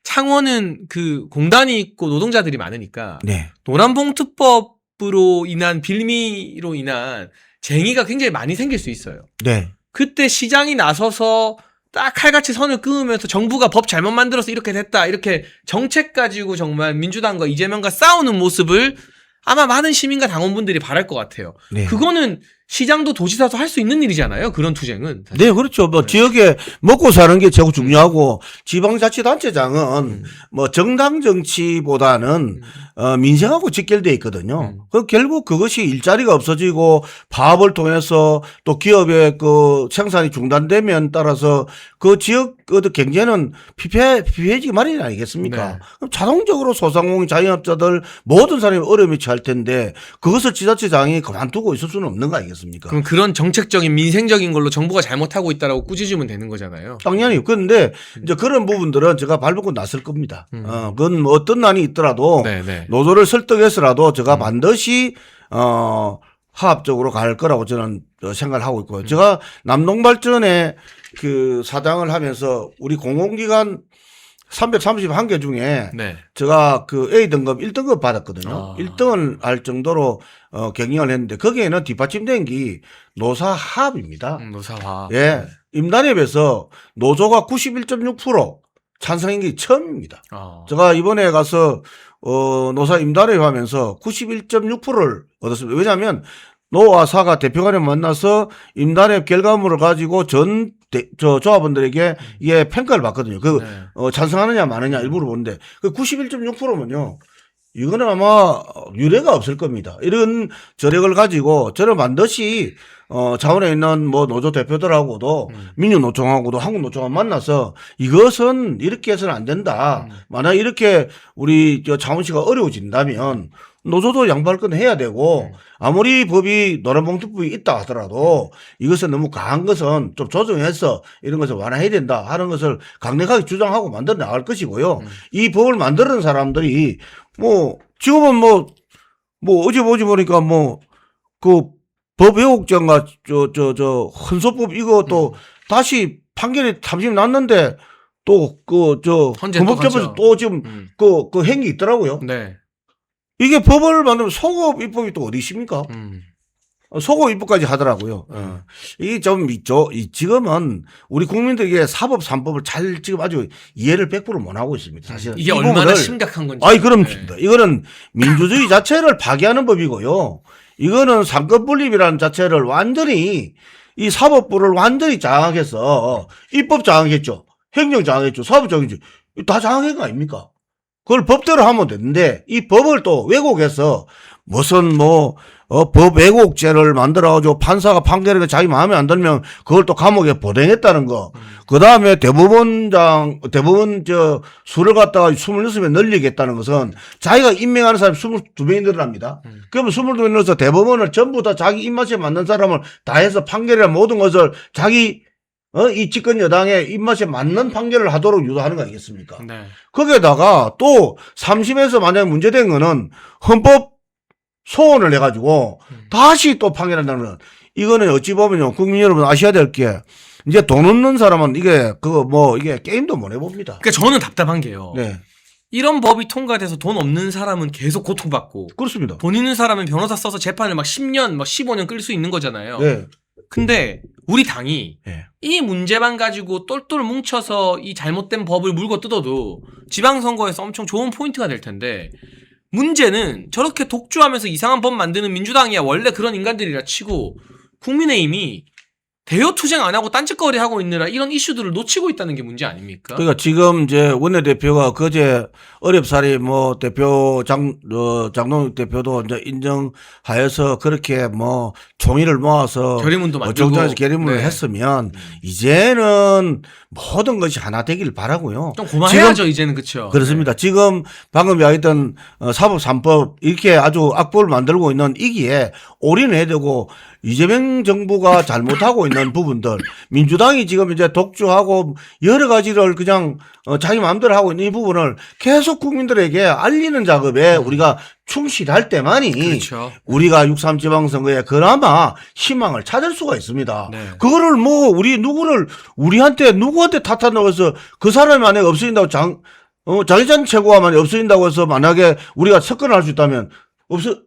창원은 그 공단이 있고 노동자들이 많으니까 네. 노란봉투법으로 인한 빌미로 인한 쟁의가 굉장히 많이 생길 수 있어요. 네. 그때 시장이 나서서 딱 칼같이 선을 그으면서 정부가 법 잘못 만들어서 이렇게 됐다. 이렇게 정책 가지고 정말 민주당과 이재명과 싸우는 모습을 아마 많은 시민과 당원분들이 바랄 것 같아요. 네. 그거는 시장도 도지사도 할 수 있는 일이잖아요. 그런 투쟁은. 사실. 네, 그렇죠. 뭐 지역에 먹고 사는 게 제일 중요하고 지방자치단체장은 뭐 정당 정치보다는 민생하고 직결돼 있거든요. 그 결국 그것이 일자리가 없어지고 파업을 통해서 또 기업의 그 생산이 중단되면 따라서 그 지역 경제는 피폐해지기 마련이 아니겠습니까? 네. 그럼 자동적으로 소상공인 자영업자들 모든 사람이 어려움에 처할 텐데 그것을 지자체장이 그만두고 있을 수는 없는 거 아니겠습니까? 그럼 그런 정책적인 민생적인 걸로 정부가 잘못하고 있다라고 꾸짖으면 되는 거잖아요. 당연히. 그런데 이제 그런 부분들은 제가 발벗고 나설 겁니다. 그건 뭐 어떤 난이 있더라도 네. 노조를 설득해서라도 제가 반드시 화합적으로 갈 거라고 저는 생각을 하고 있고요. 제가 남동발전에 그 사장을 하면서 우리 공공기관 331개 중에 네. 제가 그 A등급 1등급 받았거든요. 1등을 할 정도로 경영을 했는데 거기에는 뒷받침된 게 노사합입니다. 노사화. 예. 임단협에서 노조가 91.6% 찬성인 게 처음입니다. 제가 이번에 가서 노사 임단협 하면서 91.6%를 얻었습니다. 왜냐하면 노와 사가 대표간에 만나서 임단협 결과물을 가지고 조합원들에게 이게 평가를 받거든요. 찬성하느냐 마느냐 일부러 보는데 그 91.6%면요. 이거는 아마 유례가 없을 겁니다. 이런 저력을 가지고 저는 반드시 자원에 있는 뭐 노조 대표들하고도 민주노총하고도 한국노총하고 만나서 이것은 이렇게 해서는 안 된다. 만약 이렇게 우리 자원시가 어려워진다면 노조도 양보할 건 해야 되고 아무리 법이 노란봉투법이 있다 하더라도 이것은 너무 강한 것은 좀 조정해서 이런 것을 완화해야 된다 하는 것을 강력하게 주장하고 만들어 나갈 것이고요. 이 법을 만드는 사람들이 뭐 지금은 뭐 어제 보니까 뭐 그 법 왜곡죄인가 헌소법 이거 또 다시 판결이 30 났는데 또 헌법재판소 또 지금 그 행위 있더라고요. 네. 이게 법을 만들면 소급 입법이 또 어디 있습니까? 소급 입법까지 하더라고요. 이게 좀 있죠. 지금은 우리 국민들에게 사법 3법을 잘 지금 아주 이해를 100% 못하고 있습니다. 사실은. 이게 얼마나 심각한 건지. 아니, 그렇습니다. 이거는 민주주의 자체를 파괴하는 법이고요. 이거는 상권 분립이라는 자체를 완전히 이 사법부를 완전히 장악해서 입법 장악했죠. 행정 장악했죠. 사법 장악했죠. 다 장악한 거 아닙니까? 그걸 법대로 하면 되는데 이 법을 또 왜곡해서 무슨 법 왜곡죄를 만들어가지고 판사가 판결을 자기 마음에 안 들면 그걸 또 감옥에 보내겠다는 거. 그 다음에 대법원 수를 갖다가 26명 늘리겠다는 것은 자기가 임명하는 사람이 22명이 늘어납니다. 그러면 22명이 늘어서 대법원을 전부 다 자기 입맛에 맞는 사람을 다 해서 판결이나 모든 것을 자기 이 집권 여당의 입맛에 맞는 판결을 하도록 유도하는 거 아니겠습니까? 네. 거기에다가 또 3심에서 만약에 문제된 거는 헌법 소원을 해가지고 다시 또 판결한다는 건 이거는 어찌 보면요. 국민 여러분 아셔야 될 게 이제 돈 없는 사람은 이게 이게 게임도 못 해봅니다. 그러니까 저는 답답한 게요. 네. 이런 법이 통과돼서 돈 없는 사람은 계속 고통받고 그렇습니다. 돈 있는 사람은 변호사 써서 재판을 막 10년, 막 15년 끌 수 있는 거잖아요. 네. 근데 우리 당이 네. 이 문제만 가지고 똘똘 뭉쳐서 이 잘못된 법을 물고 뜯어도 지방선거에서 엄청 좋은 포인트가 될 텐데 문제는 저렇게 독주하면서 이상한 법 만드는 민주당이야 원래 그런 인간들이라 치고 국민의힘이 대여투쟁 안 하고 딴짓거리 하고 있느라 이런 이슈들을 놓치고 있다는 게 문제 아닙니까? 그러니까 지금 이제 원내대표가 그제 어렵사리 장동혁 대표도 이제 인정하여서 그렇게 총의를 모아서 결의문도 만들고 정당에서 결의문을 네. 했으면 이제는 모든 것이 하나 되길 바라고요. 좀 고만해야죠 이제는 그렇죠. 그렇습니다. 지금 방금 이야기했던 사법 3법 이렇게 아주 악법을 만들고 있는 이기에 올인해야 되고 이재명 정부가 잘못하고 있는 부분들 민주당이 지금 이제 독주하고 여러 가지를 그냥 자기 마음대로 하고 있는 이 부분을 계속 국민들에게 알리는 작업에 우리가 충실할 때만이 그렇죠. 우리가 6.3 지방선거에 그나마 희망을 찾을 수가 있습니다. 네. 그거를 누구한테 탓한다고 해서 그 사람이 만약에 없어진다고 장희찬 최고가 만약에 없어진다고 해서 만약에 우리가 접근할 수 있다면 그렇죠.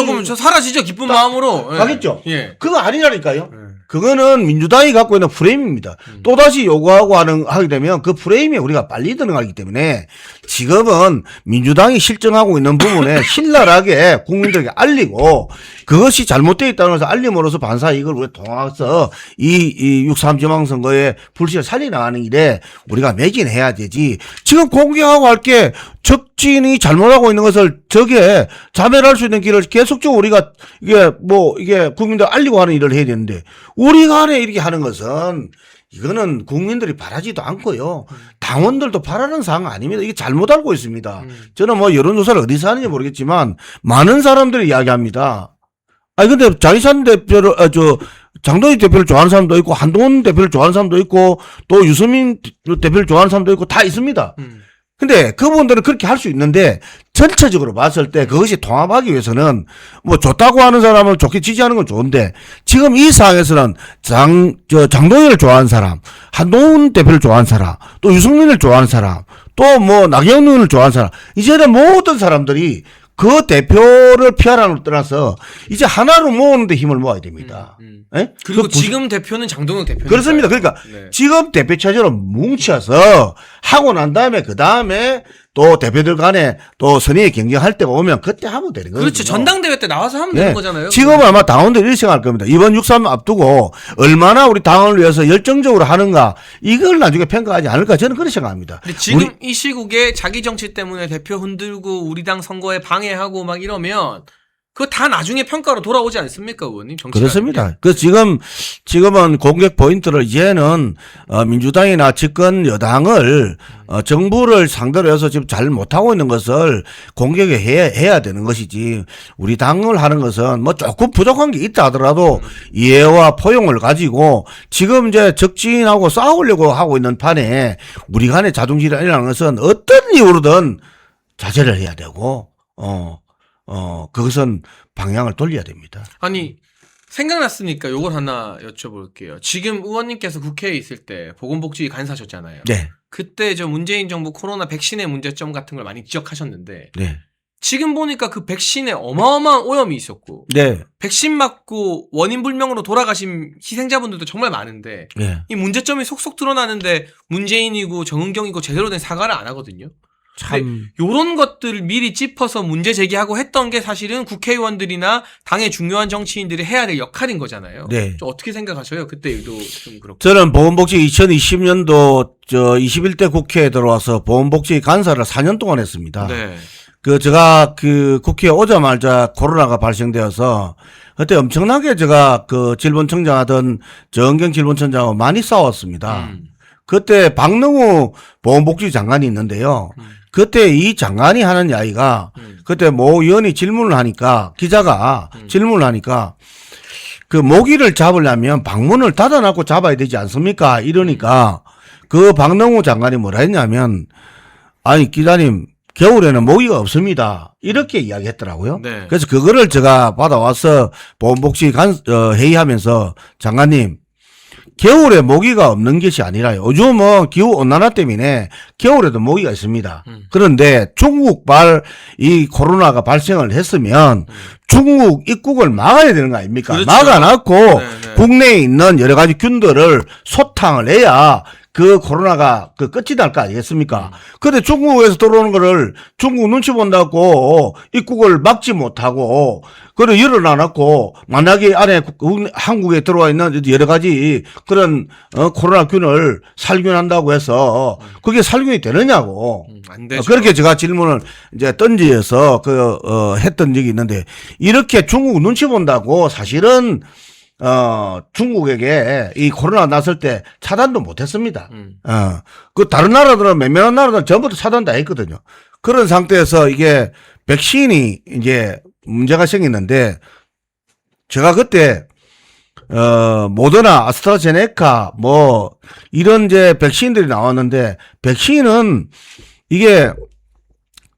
그럼 저 사라지죠 기쁜 마음으로. 예. 하겠죠. 예. 그거 아니라니까요. 예. 그거는 민주당이 갖고 있는 프레임입니다. 또다시 요구하고 하게 되면 그 프레임에 우리가 빨리 들어가기 때문에 지금은 민주당이 실정하고 있는 부분에 신랄하게 국민들에게 알리고 그것이 잘못되어 있다는 것을 알림으로써 반사 이걸 우리가 통해서 이 6.3 지방선거의 불씨를 살려나가는 일에 우리가 매진해야 되지. 지금 공격하고 할 게 적진이 잘못하고 있는 것을 저게 자멸할 수 있는 길을 계속적으로 우리가 이게 국민들 알리고 하는 일을 해야 되는데 우리 간에 이렇게 하는 것은 이거는 국민들이 바라지도 않고요. 당원들도 바라는 사항 아닙니다. 이게 잘못 알고 있습니다. 저는 여론조사를 어디서 하는지 모르겠지만 많은 사람들이 이야기합니다. 아니 근데 장희찬 대표를 장동혁 대표를 좋아하는 사람도 있고 한동훈 대표를 좋아하는 사람도 있고 또 유승민 대표를 좋아하는 사람도 있고 다 있습니다. 근데 그분들은 그렇게 할 수 있는데 전체적으로 봤을 때 그것이 통합하기 위해서는 좋다고 하는 사람을 좋게 지지하는 건 좋은데 지금 이 상황에서는 장동혁을 좋아하는 사람, 한동훈 대표를 좋아하는 사람, 또 유승민을 좋아하는 사람, 또 나경원 의원을 좋아하는 사람 이제는 모든 사람들이 그 대표를 피하라는 걸 떠나서 이제 하나로 모으는 데 힘을 모아야 됩니다. 예? 그리고 지금 대표는 장동혁 대표니까요. 그렇습니다. 그러니까 네. 지금 대표 체제로 뭉쳐서 하고 난 다음에 그 다음에 또 대표들 간에 또 선의의 경쟁할 때가 오면 그때 하면 되는 거죠. 그렇죠. 전당대회 때 나와서 하면 되는 거잖아요. 지금은 아마 당원들이 이렇게 생각할 겁니다. 이번 6.3 앞두고 얼마나 우리 당원을 위해서 열정적으로 하는가 이걸 나중에 평가하지 않을까 저는 그렇게 생각합니다. 근데 지금 이 시국에 자기 정치 때문에 대표 흔들고 우리 당 선거에 방해하고 막 이러면 그거 다 나중에 평가로 돌아오지 않습니까, 의원님? 그렇습니다. 그래서 지금은 공격 포인트를 이제는 민주당이나 집권 여당을 정부를 상대로 해서 지금 잘 못하고 있는 것을 공격해야 되는 것이지 우리 당을 하는 것은 조금 부족한 게 있다 하더라도 이해와 포용을 가지고 지금 이제 적진하고 싸우려고 하고 있는 판에 우리 간의 자존심이 일어나는 것은 어떤 이유로든 자제를 해야 되고 그것은 방향을 돌려야 됩니다. 아니, 생각났으니까 요걸 하나 여쭤볼게요. 지금 의원님께서 국회에 있을 때 보건복지 간사셨잖아요. 네. 그때 문재인 정부 코로나 백신의 문제점 같은 걸 많이 지적하셨는데 네. 지금 보니까 그 백신에 어마어마한 오염이 있었고 네. 백신 맞고 원인 불명으로 돌아가신 희생자분들도 정말 많은데 네. 이 문제점이 속속 드러나는데 문재인이고 정은경이고 제대로 된 사과를 안 하거든요. 참. 요런 것들을 미리 짚어서 문제 제기하고 했던 게 사실은 국회의원들이나 당의 중요한 정치인들이 해야 될 역할인 거잖아요. 네. 좀 어떻게 생각하셔요? 그때도 좀 그렇고. 저는 보건복지 2020년도 21대 국회에 들어와서 보건복지 간사를 4년 동안 했습니다. 네. 제가 국회에 오자마자 코로나가 발생되어서 그때 엄청나게 제가 질본청장 하던 정은경 질본청장하고 많이 싸웠습니다. 그때 박능우 보건복지 장관이 있는데요. 그때 이 장관이 하는 이야기가 그때 모 의원이 질문을 하니까 기자가 질문을 하니까 그 모기를 잡으려면 방문을 닫아놓고 잡아야 되지 않습니까? 이러니까 그 박능우 장관이 뭐라 했냐면 아니 기자님 겨울에는 모기가 없습니다. 이렇게 이야기했더라고요. 네. 그래서 그거를 제가 받아와서 보건복지 회의하면서 장관님 겨울에 모기가 없는 것이 아니라 요즘은 기후온난화 때문에 겨울에도 모기가 있습니다. 그런데 중국발 이 코로나가 발생을 했으면 중국 입국을 막아야 되는 거 아닙니까? 그렇죠. 막아놨고 네네. 국내에 있는 여러 가지 균들을 소탕을 해야 그 코로나가 끝이 날 거 아니겠습니까? 근데 중국에서 들어오는 거를 중국 눈치 본다고 입국을 막지 못하고 그걸 열어놔놓고 만약에 안에 한국에 들어와 있는 여러 가지 그런 코로나균을 살균한다고 해서 그게 살균이 되느냐고. 안 되죠. 그렇게 제가 질문을 이제 던지어서 했던 적이 있는데 이렇게 중국 눈치 본다고 사실은 중국에게 이 코로나 났을 때 차단도 못 했습니다. 다른 나라들은 몇몇 나라들은 전부 다 차단 다 했거든요. 그런 상태에서 이게 백신이 이제 문제가 생겼는데 제가 그때 모더나, 아스트라제네카 이런 이제 백신들이 나왔는데 백신은 이게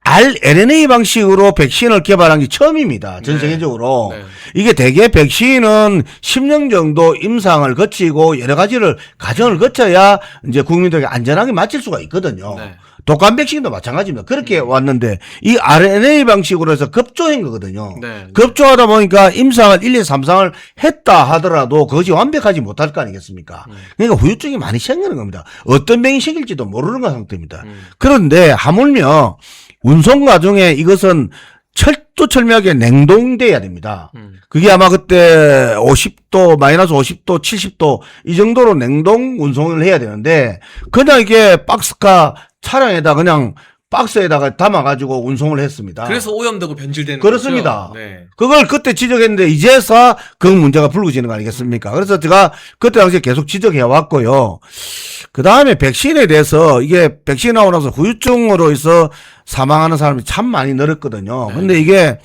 RNA 방식으로 백신을 개발한 게 처음입니다. 전 세계적으로. 네. 이게 대개 백신은 10년 정도 임상을 거치고 여러 가지를 과정을 거쳐야 이제 국민들에게 안전하게 맞힐 수가 있거든요. 네. 독감 백신도 마찬가지입니다. 그렇게 왔는데 이 RNA 방식으로 해서 급조한 거거든요. 네. 급조하다 보니까 임상을 1, 2, 3, 4을 했다 하더라도 그것이 완벽하지 못할 거 아니겠습니까? 그러니까 후유증이 많이 생기는 겁니다. 어떤 병이 생길지도 모르는 상태입니다. 그런데 하물며 운송 과정에 이것은 철두철미하게 냉동돼야 됩니다. 그게 아마 그때 50도, 마이너스 50도, 70도 이 정도로 냉동 운송을 해야 되는데 그냥 이게 박스카 차량에다 그냥 박스에다가 담아가지고 운송을 했습니다. 그래서 오염되고 변질되는 그렇습니다. 거죠. 네. 그걸 그때 지적했는데 이제서 그 문제가 불거지는 거 아니겠습니까? 그래서 제가 그때 당시에 계속 지적해 왔고요. 그 다음에 백신에 대해서 이게 백신 나오고 나서 후유증으로 해서 사망하는 사람이 참 많이 늘었거든요. 근데 이게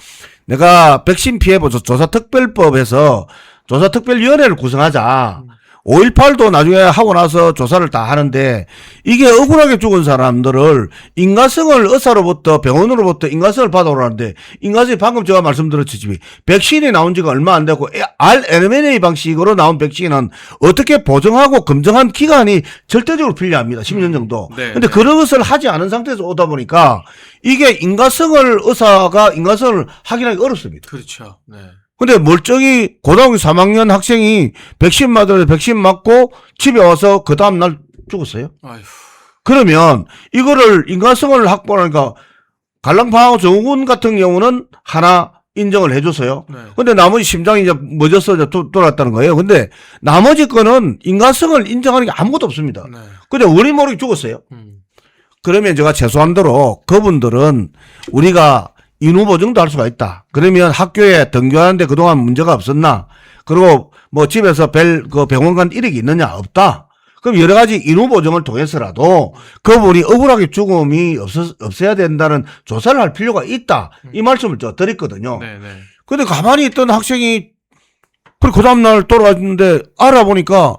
내가 백신 피해 조사 특별법에서 조사 특별위원회를 구성하자. 5.18도 나중에 하고 나서 조사를 다 하는데 이게 억울하게 죽은 사람들을 인과성을 의사로부터 병원으로부터 인과성을 받아오라는데 인과성이 방금 제가 말씀드렸듯이 백신이 나온 지가 얼마 안 되고 RNA 방식으로 나온 백신은 어떻게 보정하고 검증한 기간이 절대적으로 필요합니다. 10년 정도. 네, 근데 네. 그런 것을 하지 않은 상태에서 오다 보니까 이게 인과성을 의사가 인과성을 확인하기 어렵습니다. 그렇죠. 네. 근데 멀쩡히 고등학교 3학년 학생이 백신 맞으러 백신 맞고 집에 와서 그 다음날 죽었어요. 아휴. 그러면 이거를 인과성을 확보하니까 갈랑방하고 정우군 같은 경우는 하나 인정을 해줬어요. 네. 근데 나머지 심장이 이제 멎어서 이제 돌아왔다는 거예요. 근데 나머지 거는 인과성을 인정하는 게 아무것도 없습니다. 네. 근데 우리 모르게 죽었어요. 그러면 제가 최소한대로 그분들은 우리가 인후 보증도 할 수가 있다. 그러면 학교에 등교하는데 그동안 문제가 없었나? 그리고 집에서 병원 간 이력이 있느냐? 없다. 그럼 여러 가지 인후 보증을 통해서라도 그분이 억울하게 죽음이 없어야 된다는 조사를 할 필요가 있다. 이 말씀을 저 드렸거든요. 네, 네. 근데 가만히 있던 학생이 그 다음날 돌아왔는데 알아보니까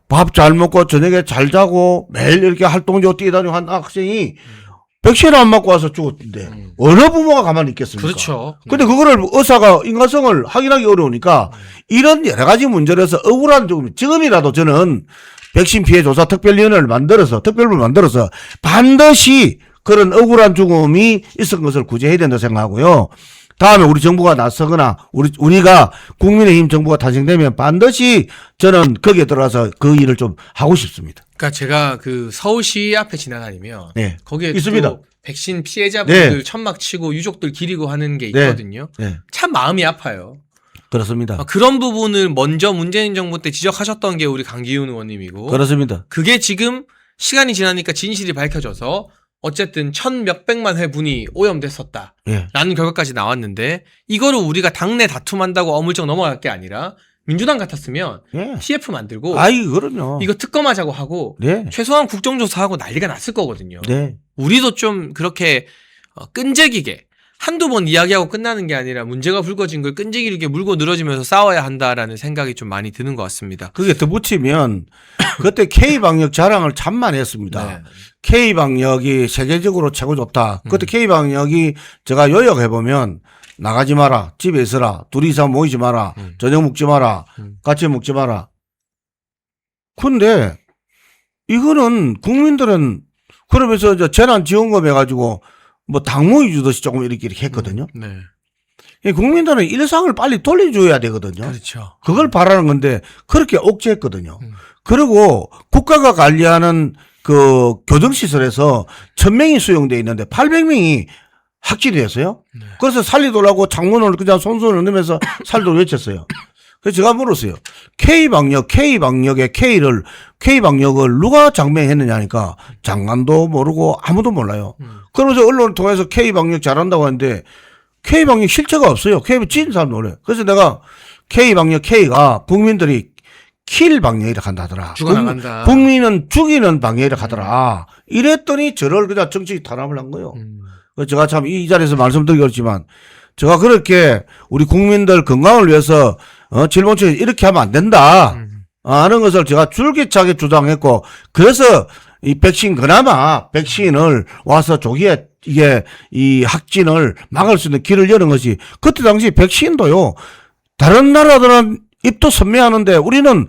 밥 잘 먹고 저녁에 잘 자고 매일 이렇게 활동적으로 뛰다니고 한 학생이 백신을 안 맞고 와서 죽었는데 어느 부모가 가만히 있겠습니까? 그렇죠. 근데 그거를 의사가 인과성을 확인하기 어려우니까 이런 여러 가지 문제로 해서 억울한 지금이라도 저는 백신 피해 조사 특별위원회를 만들어서 특별부를 만들어서 반드시 그런 억울한 죽음이 있었던 것을 구제해야 된다고 생각하고요. 다음에 우리 정부가 나서거나 우리가 국민의힘 정부가 탄생되면 반드시 저는 거기에 들어가서 그 일을 좀 하고 싶습니다. 그러니까 제가 그 서울시 앞에 지나다니면 네. 거기에 있습니다. 또 백신 피해자분들 네. 천막 치고 유족들 기리고 하는 게 네. 있거든요. 네. 참 마음이 아파요. 그렇습니다. 그런 부분을 먼저 문재인 정부 때 지적하셨던 게 우리 강기훈 의원님이고 그렇습니다. 그게 지금 시간이 지나니까 진실이 밝혀져서 어쨌든 1,000몇백만 회분이 오염됐었다. 예. 라는 결과까지 나왔는데 이거를 우리가 당내 다툼한다고 어물쩍 넘어갈 게 아니라 민주당 같았으면 예. TF 만들고 아이, 그럼요. 이거 특검하자고 하고 네. 최소한 국정조사하고 난리가 났을 거거든요. 네. 우리도 좀 그렇게 끈질기게 한두 번 이야기하고 끝나는 게 아니라 문제가 불거진 걸 끈질기게 물고 늘어지면서 싸워야 한다라는 생각이 좀 많이 드는 것 같습니다. 그게 덧붙이면 그때 K방역 자랑을 참만 했습니다. 네. K방역이 세계적으로 최고 좋다. 그때 K방역이 제가 요약해보면 나가지 마라. 집에 있어라. 둘이 이상 모이지 마라. 저녁 먹지 마라. 같이 먹지 마라. 근데 이거는 국민들은 그러면서 이제 재난지원금 해가지고 뭐 당무위 주듯이 조금 이렇게 했거든요. 네. 이 국민들은 일상을 빨리 돌려줘야 되거든요. 그렇죠. 그걸 바라는 건데 그렇게 억제했거든요. 그리고 국가가 관리하는 그 교정시설에서 1,000명이 수용돼 있는데 800명이 확진이 됐어요. 네. 그래서 살리더라고 창문을 그냥 손수건을 넣으면서 살도록 외쳤어요. 그래서 제가 물었어요. K방역의 K방역을 누가 장명했느냐 하니까 장관도 모르고 아무도 몰라요. 그러면서 언론을 통해서 K방역 잘한다고 하는데 K방역 실체가 없어요. K방역 찐 사람 노래. 그래서 내가 K방역 K가 국민들이 킬 방역이라 한다더라. 죽어나간다. 국민은 죽이는 방역이라 하더라. 이랬더니 저를 그냥 정치 탄압을 한 거예요. 그래서 제가 참 이 자리에서 말씀드리겠지만 제가 그렇게 우리 국민들 건강을 위해서 질병청에 이렇게 하면 안 된다 하는 것을 제가 줄기차게 주장했고 그래서 이 백신 그나마 백신을 와서 조기에 이게 이 확진을 막을 수 있는 길을 여는 것이 그때 당시 백신도요 다른 나라들은 입도 선명하는데 우리는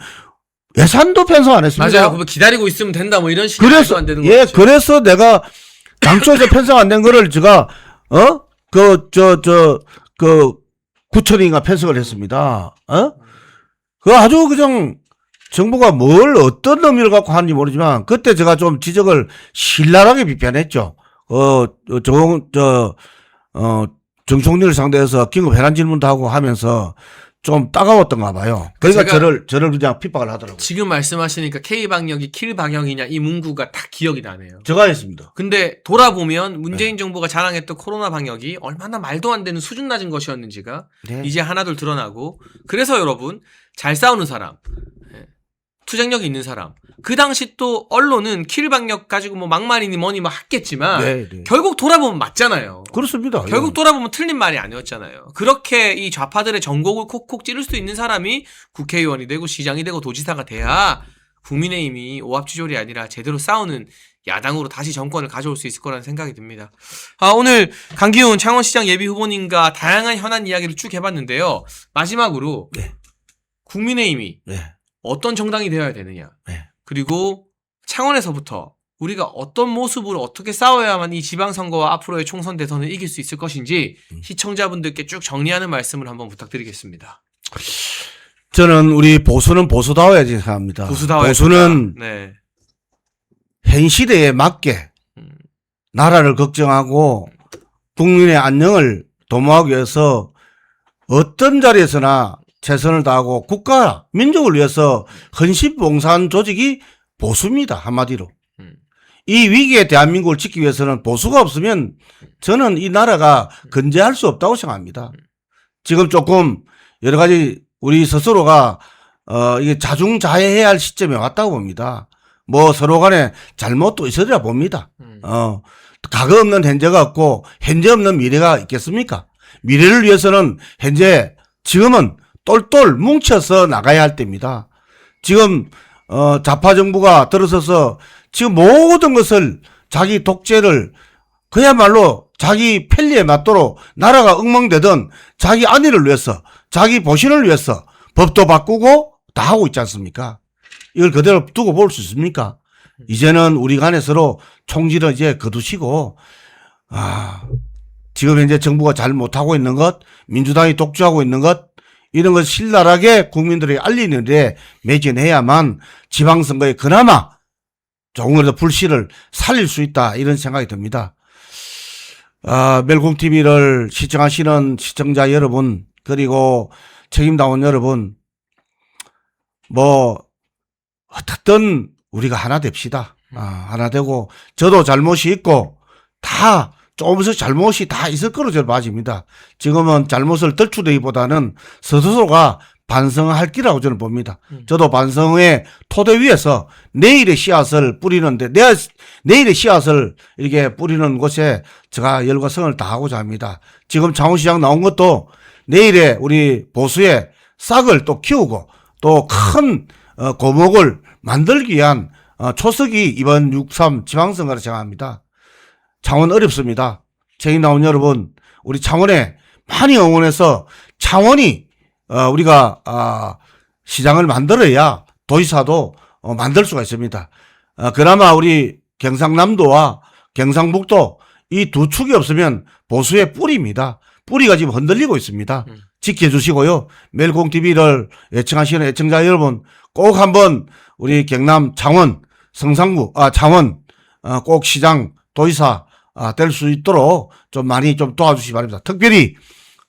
예산도 편성 안 했습니다. 맞아요. 그거 기다리고 있으면 된다 뭐 이런 식으로 그래서 안 되는 예 거죠. 그래서 내가 당초에서 편성 안 된 거를 제가 구천인가 편성을 했습니다. 그 아주 그냥 정부가 뭘 어떤 의미를 갖고 하는지 모르지만 그때 제가 좀 지적을 신랄하게 비판했죠. 정총리를 상대해서 긴급 해란 질문도 하고 하면서 좀 따가웠던가 봐요. 그러니까 저를 그냥 핍박을 하더라고요. 지금 말씀하시니까 K방역이 킬방역이냐 이 문구가 딱 기억이 나네요. 제가 했습니다. 근데 돌아보면 문재인 정부가 자랑했던 코로나 방역이 얼마나 말도 안 되는 수준 낮은 것이었는지가 네. 이제 하나둘 드러나고 그래서 여러분 잘 싸우는 사람 투쟁력이 있는 사람 그 당시 또 언론은 킬방역 가지고 뭐 막말이니 뭐니 막 했겠지만 네, 네. 결국 돌아보면 맞잖아요. 그렇습니다. 결국 돌아보면 틀린 말이 아니었잖아요. 그렇게 이 좌파들의 전곡을 콕콕 찌를 수 있는 사람이 국회의원이 되고 시장이 되고 도지사가 돼야 국민의힘이 오합지졸이 아니라 제대로 싸우는 야당으로 다시 정권을 가져올 수 있을 거라는 생각이 듭니다. 오늘 강기훈 창원시장 예비후보님과 다양한 현안 이야기를 쭉 해봤는데요. 마지막으로 네. 국민의힘이 네. 어떤 정당이 되어야 되느냐 네. 그리고 창원에서부터 우리가 어떤 모습으로 어떻게 싸워야만 이 지방선거와 앞으로의 총선 대선을 이길 수 있을 것인지 시청자분들께 쭉 정리하는 말씀을 한번 부탁드리겠습니다. 저는 우리 보수는 보수다워야지 생각합니다. 보수는 네. 현 시대에 맞게 나라를 걱정하고 국민의 안녕을 도모하기 위해서 어떤 자리에서나 최선을 다하고 국가, 민족을 위해서 헌신봉사한 조직이 보수입니다. 한마디로. 이 위기에 대한민국을 지키기 위해서는 보수가 없으면 저는 이 나라가 건재할 수 없다고 생각합니다. 지금 조금 여러 가지 우리 스스로가 이게 자중자애해야 할 시점에 왔다고 봅니다. 뭐 서로 간에 잘못도 있으리라 봅니다. 과거 없는 현재가 없고 현재 없는 미래가 있겠습니까? 미래를 위해서는 지금은 똘똘 뭉쳐서 나가야 할 때입니다. 지금 좌파 정부가 들어서서 지금 모든 것을 자기 독재를 그야말로 자기 편리에 맞도록 나라가 엉망되던 자기 안위를 위해서 자기 보신을 위해서 법도 바꾸고 다 하고 있지 않습니까? 이걸 그대로 두고 볼 수 있습니까? 이제는 우리 간에 서로 총질을 이제 거두시고, 지금 현재 정부가 잘 못하고 있는 것, 민주당이 독주하고 있는 것, 이런 걸 신랄하게 국민들에게 알리는데 매진해야만 지방선거에 그나마 조금이라도 불씨를 살릴 수 있다, 이런 생각이 듭니다. 멜콩TV를 시청하시는 시청자 여러분, 그리고 책임다원 여러분, 어떻든 우리가 하나 됩시다. 하나 되고, 저도 잘못이 있고, 다 조금씩 잘못이 다 있을 거로 저는 봐집니다. 지금은 잘못을 덜추되기보다는 스스로가 반성할 기라고 저는 봅니다. 저도 반성의 토대 위에서 내일의 씨앗을 뿌리는데, 내일의 씨앗을 이렇게 뿌리는 곳에 제가 열과 성을 다하고자 합니다. 지금 창원시장 나온 것도 내일의 우리 보수의 싹을 또 키우고 또 큰 고목을 만들기 위한 초석이 이번 6.3 지방선거라 생각합니다. 창원 어렵습니다. 책임나온 여러분, 우리 창원에 많이 응원해서 창원이 우리가 시장을 만들어야 도지사도 만들 수가 있습니다. 그나마 우리 경상남도와 경상북도 이 두 축이 없으면 보수의 뿌리입니다. 뿌리가 지금 흔들리고 있습니다. 지켜주시고요. 멜콩TV를 애청하시는 애청자 여러분, 꼭 한번 우리 경남 창원 성산구 창원 꼭 시장 도지사 될 수 있도록 좀 많이 좀 도와주시기 바랍니다. 특별히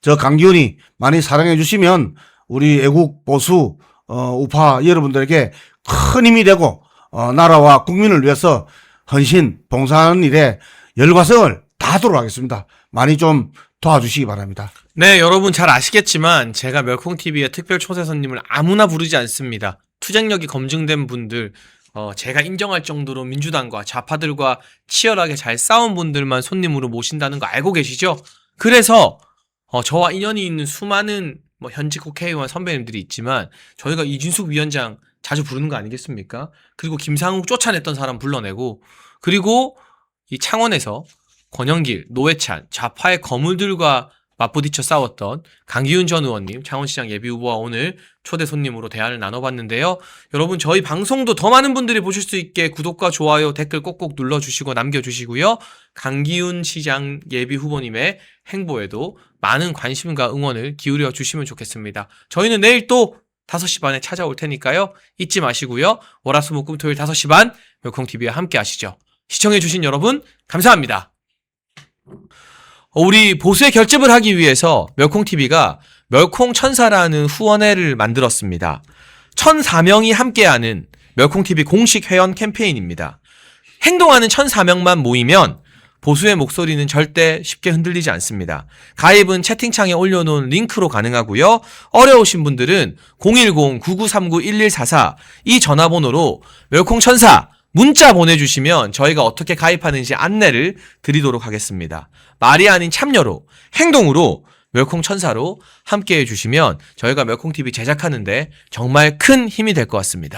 저 강기훈이 많이 사랑해 주시면 우리 애국 보수 우파 여러분들에게 큰 힘이 되고 나라와 국민을 위해서 헌신 봉사하는 일에 열과성을 다하도록 하겠습니다. 많이 좀 도와주시기 바랍니다. 네, 여러분 잘 아시겠지만 제가 멸콩TV의 특별 초대 손님을 아무나 부르지 않습니다. 투쟁력이 검증된 분들, 제가 인정할 정도로 민주당과 좌파들과 치열하게 잘 싸운 분들만 손님으로 모신다는 거 알고 계시죠? 그래서 저와 인연이 있는 수많은 현직 국회의원 선배님들이 있지만 저희가 이준숙 위원장 자주 부르는 거 아니겠습니까? 그리고 김상욱 쫓아냈던 사람 불러내고, 그리고 이 창원에서 권영길, 노회찬, 좌파의 거물들과 맞부딪혀 싸웠던 강기훈 전 의원님, 창원시장 예비후보와 오늘 초대 손님으로 대화를 나눠봤는데요. 여러분, 저희 방송도 더 많은 분들이 보실 수 있게 구독과 좋아요, 댓글 꼭꼭 눌러주시고 남겨주시고요. 강기훈 시장 예비후보님의 행보에도 많은 관심과 응원을 기울여 주시면 좋겠습니다. 저희는 내일 또 5시 반에 찾아올 테니까요. 잊지 마시고요. 월화수목금토일 5시 반 멸콩TV와 함께 하시죠. 시청해주신 여러분 감사합니다. 우리 보수의 결집을 하기 위해서 멸콩TV가 멸콩천사라는 후원회를 만들었습니다. 1,004명이 함께하는 멸콩TV 공식 회원 캠페인입니다. 행동하는 1,004명만 모이면 보수의 목소리는 절대 쉽게 흔들리지 않습니다. 가입은 채팅창에 올려놓은 링크로 가능하고요. 어려우신 분들은 010-9939-1144 이 전화번호로 멸콩천사 문자 보내주시면 저희가 어떻게 가입하는지 안내를 드리도록 하겠습니다. 말이 아닌 참여로, 행동으로 멸콩천사로 함께해 주시면 저희가 멸콩TV 제작하는데 정말 큰 힘이 될 것 같습니다.